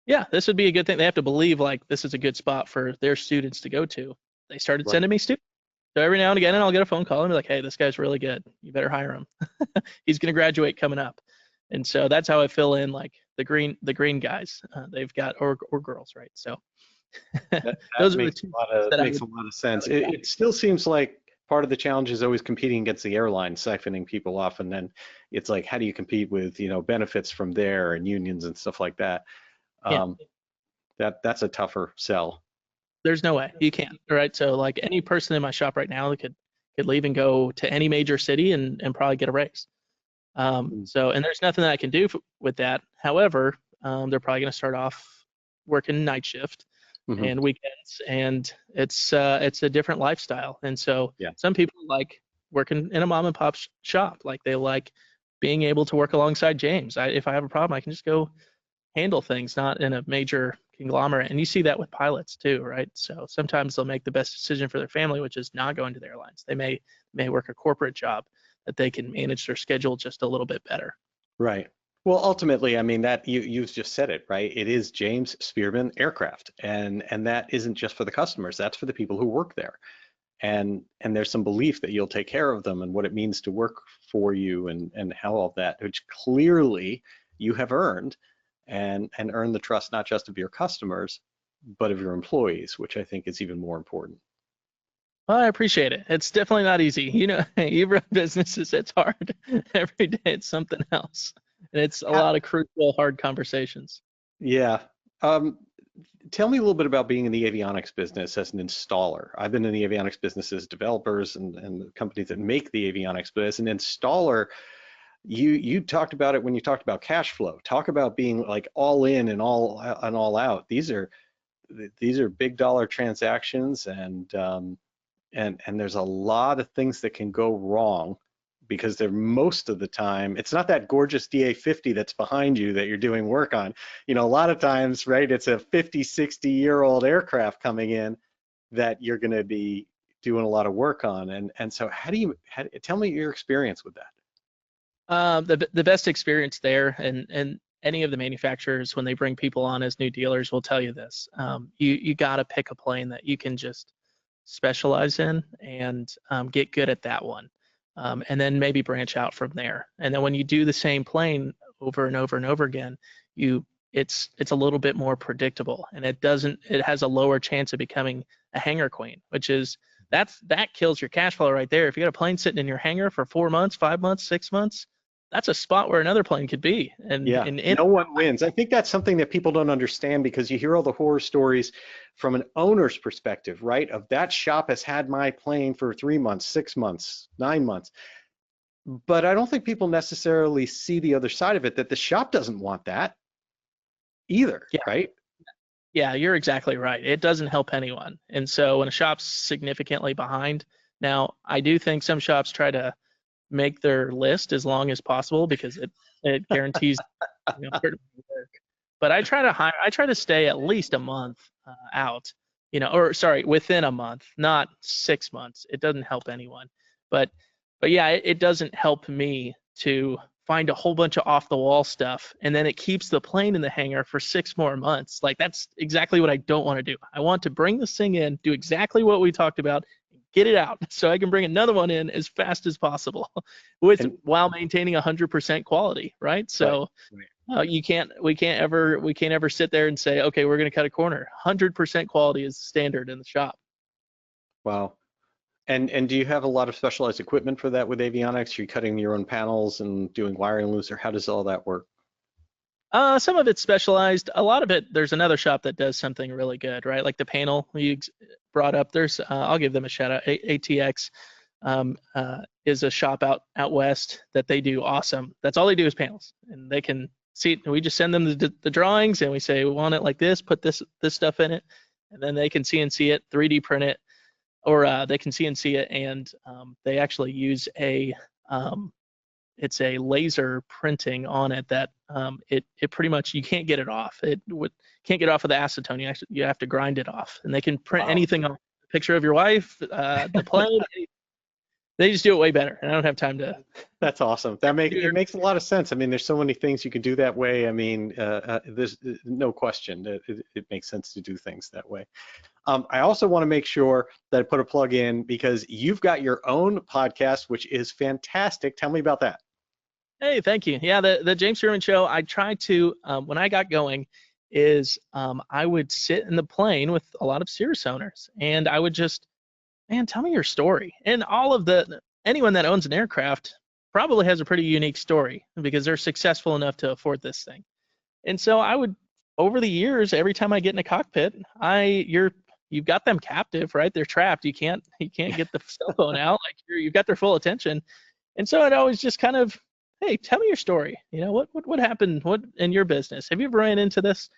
yeah, this would be a good thing. They have to believe like this is a good spot for their students to go to. They started sending me students. So every now and again, I'll get a phone call and be like, hey, this guy's really good. You better hire him. He's going to graduate coming up. And so that's how I fill in like the green guys. They've got, or girls, right? So those are the two that makes a lot of sense. It still seems like part of the challenge is always competing against the airline, siphoning people off. And then it's like, how do you compete with, benefits from there and unions and stuff like that? That's a tougher sell. There's no way you can't, right? So like any person in my shop right now could leave and go to any major city and probably get a raise. So, and there's nothing that I can do with that. However, they're probably going to start off working night shift and weekends, and it's a different lifestyle. And so some people like working in a mom and pop shop. Like they like being able to work alongside James. If I have a problem, I can just go handle things, not in a major conglomerate. And you see that with pilots too, right? So sometimes they'll make the best decision for their family, which is not going to the airlines. They may work a corporate job that they can manage their schedule just a little bit better. Right. Well, ultimately, I mean, that you've just said it, right? It is James Spearman aircraft, and that isn't just for the customers. That's for the people who work there. And there's some belief that you'll take care of them and what it means to work for you and how all that, which clearly you have earned and earn the trust not just of your customers, but of your employees, which I think is even more important. Well, I appreciate it. It's definitely not easy. You run businesses, it's hard. Every day it's something else. And it's a lot of crucial, hard conversations. Yeah. Tell me a little bit about being in the avionics business as an installer. I've been in the avionics business as developers and the companies that make the avionics, but as an installer, you talked about it when you talked about cash flow. Talk about being like all in and all out. These are big dollar transactions, and there's a lot of things that can go wrong because they're most of the time, it's not that gorgeous DA-50 that's behind you that you're doing work on. A lot of times, right, it's a 50, 60-year-old aircraft coming in that you're going to be doing a lot of work on. And so tell me your experience with that. The best experience there, and any of the manufacturers when they bring people on as new dealers will tell you this. You got to pick a plane that you can just specialize in and get good at that one, and then maybe branch out from there. And then when you do the same plane over and over and over again, it's a little bit more predictable, and it has a lower chance of becoming a hangar queen, which is that kills your cash flow right there. If you got a plane sitting in your hangar for 4 months, 5 months, 6 months, that's a spot where another plane could be. And no one wins. I think that's something that people don't understand, because you hear all the horror stories from an owner's perspective, right? Of that shop has had my plane for 3 months, 6 months, 9 months. But I don't think people necessarily see the other side of it, that the shop doesn't want that either, right? Yeah, you're exactly right. It doesn't help anyone. And so when a shop's significantly behind, now I do think some shops try to make their list as long as possible because it guarantees certain work. But I try to stay at least a month out, within a month, not 6 months. It doesn't help anyone. But yeah, it doesn't help me to find a whole bunch of off the wall stuff and then it keeps the plane in the hangar for 6 more months. Like that's exactly what I don't want to do. I want to bring this thing in, do exactly what we talked about, get it out so I can bring another one in as fast as possible while maintaining 100% quality, right? So We can't ever sit there and say, okay, we're going to cut a corner. 100% quality is the standard in the shop. Wow. And do you have a lot of specialized equipment for that with avionics? Are you cutting your own panels and doing wiring loops, or how does all that work? Some of it's specialized. A lot of it, there's another shop that does something really good, right? Like the panel you brought up. I'll give them a shout out. ATX is a shop out west that they do awesome. That's all they do is panels, and they can see. We just send them the drawings, and we say we want it like this. Put this stuff in it, and then they can CNC it, 3D print it, or they can CNC it, and they actually use it's a laser printing on it that it pretty much, you can't get it off. Can't get off of the acetone. You have to grind it off, and they can print anything off. A picture of your wife, the plane. They just do it way better, and I don't have time to. That's awesome. It makes a lot of sense. I mean, there's so many things you can do that way. I mean, there's no question that it makes sense to do things that way. I also want to make sure that I put a plug in because you've got your own podcast, which is fantastic. Tell me about that. Hey, thank you. Yeah, the James Spearman Show, I tried to, when I got going, I would sit in the plane with a lot of Cirrus owners, and I would just, man, tell me your story. And anyone that owns an aircraft probably has a pretty unique story because they're successful enough to afford this thing. And so I would, over the years, every time I get in a cockpit, you've got them captive, right? They're trapped. You can't get the cell phone out. Like you've got their full attention. And so I'd always just kind of, hey, tell me your story. You know, what happened? What in your business? Have you ever ran into this?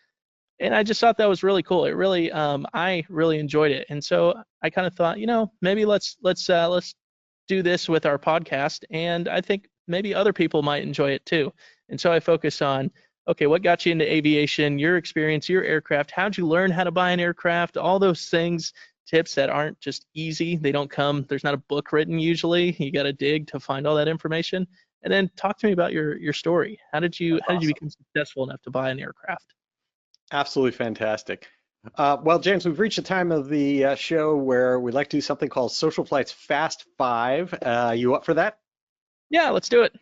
And I just thought that was really cool. It really, I really enjoyed it. And so I kind of thought, maybe let's do this with our podcast. And I think maybe other people might enjoy it too. And so I focus on, okay, what got you into aviation, your experience, your aircraft, how'd you learn how to buy an aircraft, all those things, tips that aren't just easy. They don't come, there's not a book written usually. You got to dig to find all that information. And then talk to me about your story. How did you become successful enough to buy an aircraft? Absolutely fantastic. Well, James, we've reached the time of the show where we like to do something called SocialFlight's Fast Five. You up for that? Yeah, let's do it.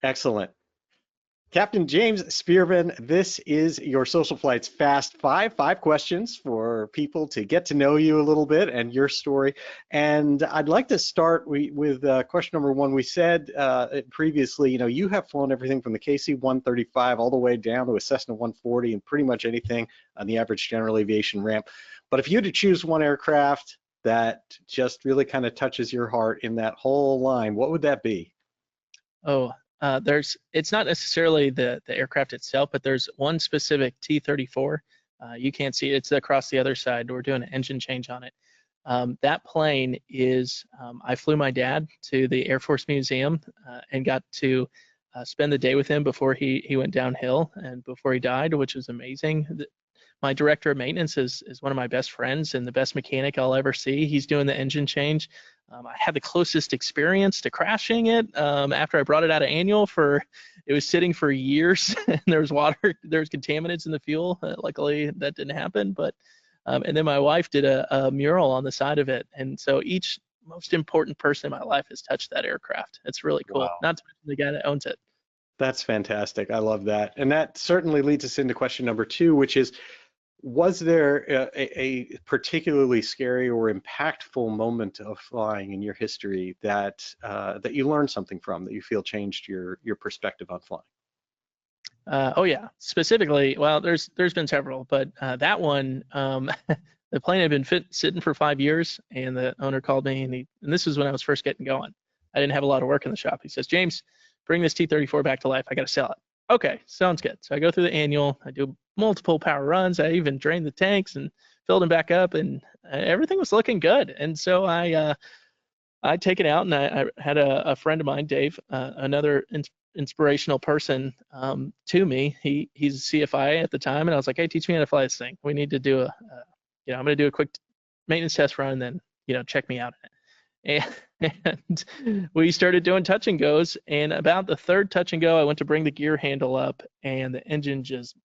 Excellent. Captain James Spearman, this is your SocialFlight's Fast Five. 5 questions for people to get to know you a little bit and your story. And I'd like to start with question number 1. We said previously, you have flown everything from the KC-135 all the way down to a Cessna 140 and pretty much anything on the average general aviation ramp. But if you had to choose one aircraft that just really kind of touches your heart in that whole line, what would that be? It's not necessarily the aircraft itself, but there's one specific T-34. You can't see it. It's across the other side. We're doing an engine change on it. That plane is, I flew my dad to the Air Force Museum and got to spend the day with him before he went downhill and before he died, which was amazing. My director of maintenance is one of my best friends and the best mechanic I'll ever see. He's doing the engine change. I had the closest experience to crashing it after I brought it out of annual it was sitting for years and there was contaminants in the fuel. Luckily that didn't happen, but and then my wife did a mural on the side of it. And so each most important person in my life has touched that aircraft. It's really cool. Wow. Not to mention the guy that owns it. That's fantastic. I love that. And that certainly leads us into question number 2, which is, was there a particularly scary or impactful moment of flying in your history that you learned something from, that you feel changed your perspective on flying? Oh yeah, specifically, well, there's been several, but that one, the plane had been sitting for 5 years, and the owner called me, and this was when I was first getting going. I didn't have a lot of work in the shop. He says, James, bring this T-34 back to life. I got to sell it. Okay, sounds good. So I go through the annual. I do multiple power runs. I even drained the tanks and filled them back up, and everything was looking good. And so I take it out, and I had a friend of mine, Dave, another inspirational person to me. He's a CFI at the time, and I was like, hey, teach me how to fly this thing. We need to do I'm going to do a quick maintenance test run, and then check me out in it. And we started doing touch and goes, and about the 3rd touch and go, I went to bring the gear handle up, and the engine just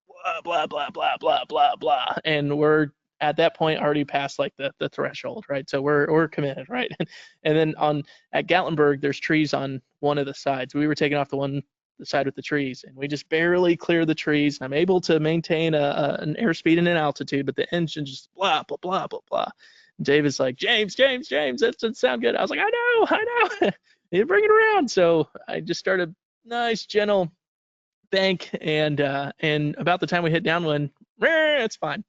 blah blah blah blah blah blah, and we're at that point already past like the threshold, right? So we're committed, right? And then at Gatlinburg, there's trees on one of the sides. We were taking off the one side with the trees, and we just barely clear the trees. And I'm able to maintain an airspeed and an altitude, but the engine just blah blah blah blah blah. And Dave is like, James, that doesn't sound good. I was like, I know. You bring it around. So I just started nice gentle bank, and about the time we hit downwind, it's fine.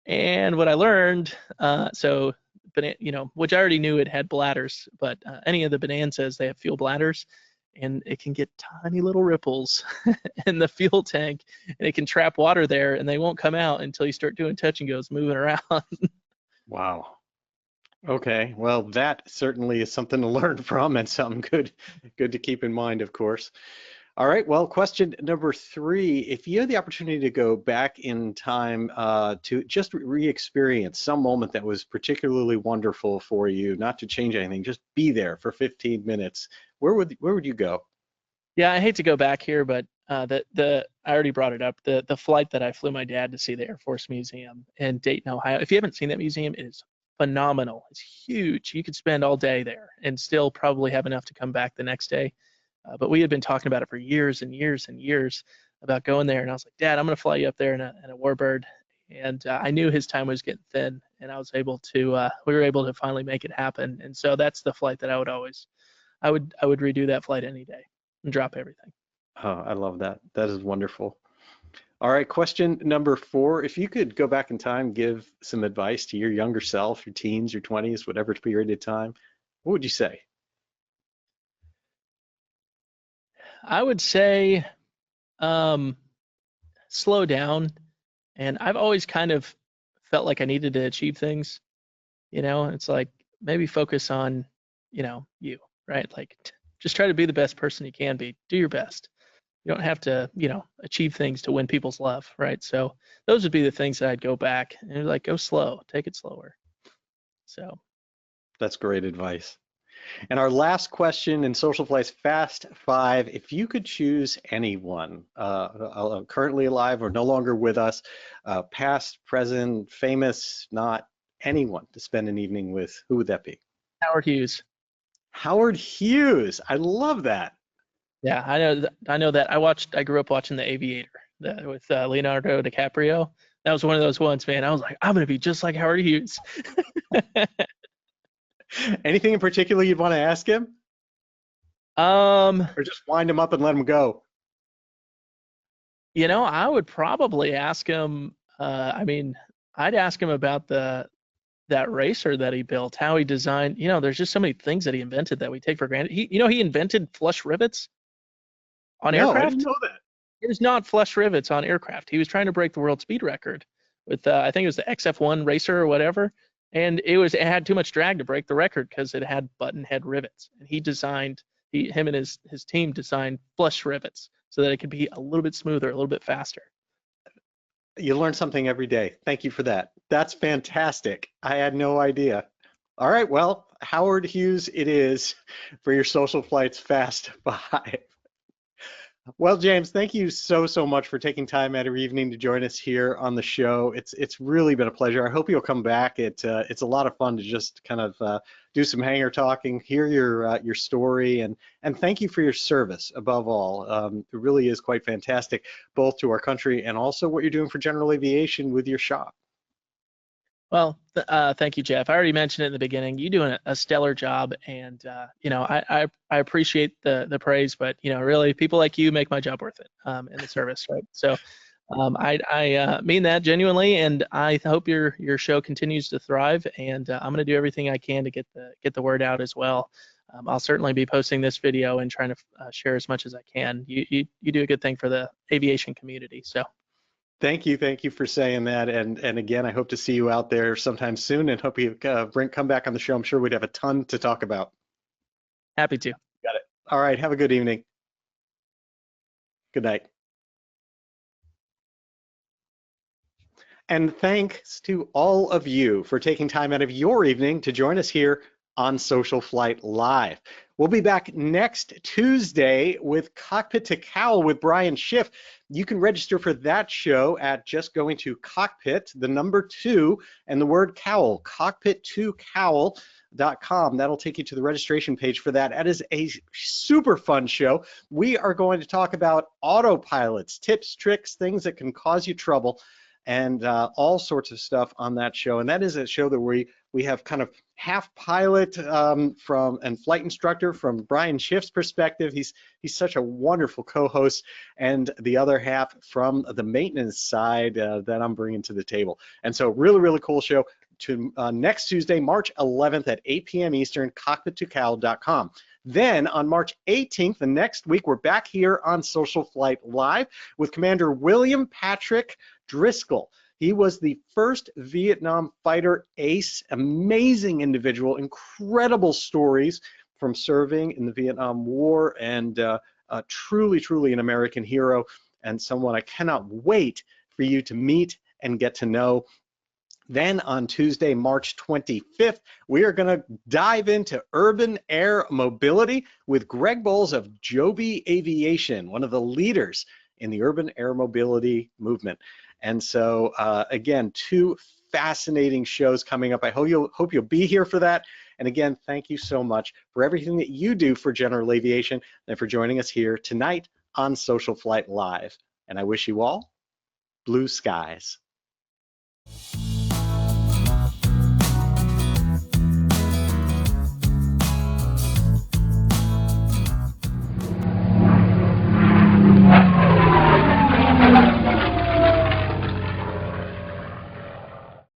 And what I learned, which I already knew it had bladders, but any of the Bonanzas, they have fuel bladders, and it can get tiny little ripples in the fuel tank, and it can trap water there, and they won't come out until you start doing touch and goes, moving around. Wow. Okay. Well, that certainly is something to learn from and something good to keep in mind, of course. All right. Well, question number 3, if you had the opportunity to go back in time to just re-experience some moment that was particularly wonderful for you, not to change anything, just be there for 15 minutes, where would you go? Yeah, I hate to go back here, but I already brought it up. The flight that I flew my dad to see the Air Force Museum in Dayton, Ohio. If you haven't seen that museum, it is phenomenal. It's huge. You could spend all day there and still probably have enough to come back the next day. But we had been talking about it for years and years and years about going there. And I was like, Dad, I'm going to fly you up there in a Warbird. And I knew his time was getting thin, and I was able to, we were able to finally make it happen. And so that's the flight that I would redo that flight any day and drop everything. Oh, I love that. That is wonderful. All right, question number 4. If you could go back in time, give some advice to your younger self, your teens, your 20s, whatever period of time, what would you say? I would say slow down. And I've always kind of felt like I needed to achieve things. It's like maybe focus on, you, right? Like just try to be the best person you can be. Do your best. You don't have to, achieve things to win people's love, right? So those would be the things that I'd go back and like go slow, take it slower. So That's great advice. And our last question in SocialFlight's Fast 5, if you could choose anyone, currently alive or no longer with us, past, present, famous, not, anyone to spend an evening with, who would that be? Howard Hughes. Howard Hughes. I love that. Yeah, I know that. I grew up watching The Aviator with Leonardo DiCaprio. That was one of those ones, man. I was like, I'm gonna be just like Howard Hughes. Anything in particular you'd want to ask him? Um, Or just wind him up and let him go? I would probably ask him. I'd ask him about that racer that he built, how he designed. There's just so many things that he invented that we take for granted. He invented flush rivets on No, I aircraft. didn't know that. There's not flush rivets on aircraft. He was trying to break the world speed record with I think it was the XF1 racer or whatever, and it had too much drag to break the record because it had button head rivets. And him and his team designed flush rivets so that it could be a little bit smoother, a little bit faster. You learn something every day. Thank you for that. That's fantastic. I had no idea. All right, well, Howard Hughes it is for your SocialFlight's Fast 5. Well, James, thank you so much for taking time out of your evening to join us here on the show. It's really been a pleasure. I hope you'll come back. It's a lot of fun to just kind of do some hangar talking, hear your story, and thank you for your service above all. It really is quite fantastic, both to our country and also what you're doing for General Aviation with your shop. Well, thank you, Jeff. I already mentioned it in the beginning. You're doing a stellar job, and I appreciate the praise, but really, people like you make my job worth it in the service, right? So, I mean that genuinely, and I hope your show continues to thrive. And I'm going to do everything I can to get the word out as well. I'll certainly be posting this video and trying to share as much as I can. You do a good thing for the aviation community, so. Thank you for saying that, and again, I hope to see you out there sometime soon, and hope you come back on the show. I'm sure we'd have a ton to talk about. Happy to. Got it. All right, have a good evening. Good night. And thanks to all of you for taking time out of your evening to join us here on Social Flight Live. We'll be back next Tuesday with Cockpit to Cowl with Brian Schiff. You can register for that show at just going to cockpit, the number 2, and the word cowl, cockpit2cowl.com. That'll take you to the registration page for that. That is a super fun show. We are going to talk about autopilots, tips, tricks, things that can cause you trouble, and all sorts of stuff on that show. And that is a show that we have kind of half pilot from and flight instructor from Brian Schiff's perspective. He's such a wonderful co-host, and the other half from the maintenance side that I'm bringing to the table. And so really cool show. To next Tuesday, March 11th at 8 p.m. Eastern, cockpit2cowl.com. Then on March 18th, the next week, we're back here on Social Flight Live with Commander William Patrick Driscoll. He was the first Vietnam fighter ace, amazing individual, incredible stories from serving in the Vietnam War, and truly an American hero, and someone I cannot wait for you to meet and get to know. Then on Tuesday, March 25th, we are going to dive into urban air mobility with Greg Bowles of Joby Aviation, one of the leaders in the urban air mobility movement. And so, again, 2 fascinating shows coming up. I hope you'll be here for that. And again, thank you so much for everything that you do for General Aviation and for joining us here tonight on Social Flight Live. And I wish you all blue skies.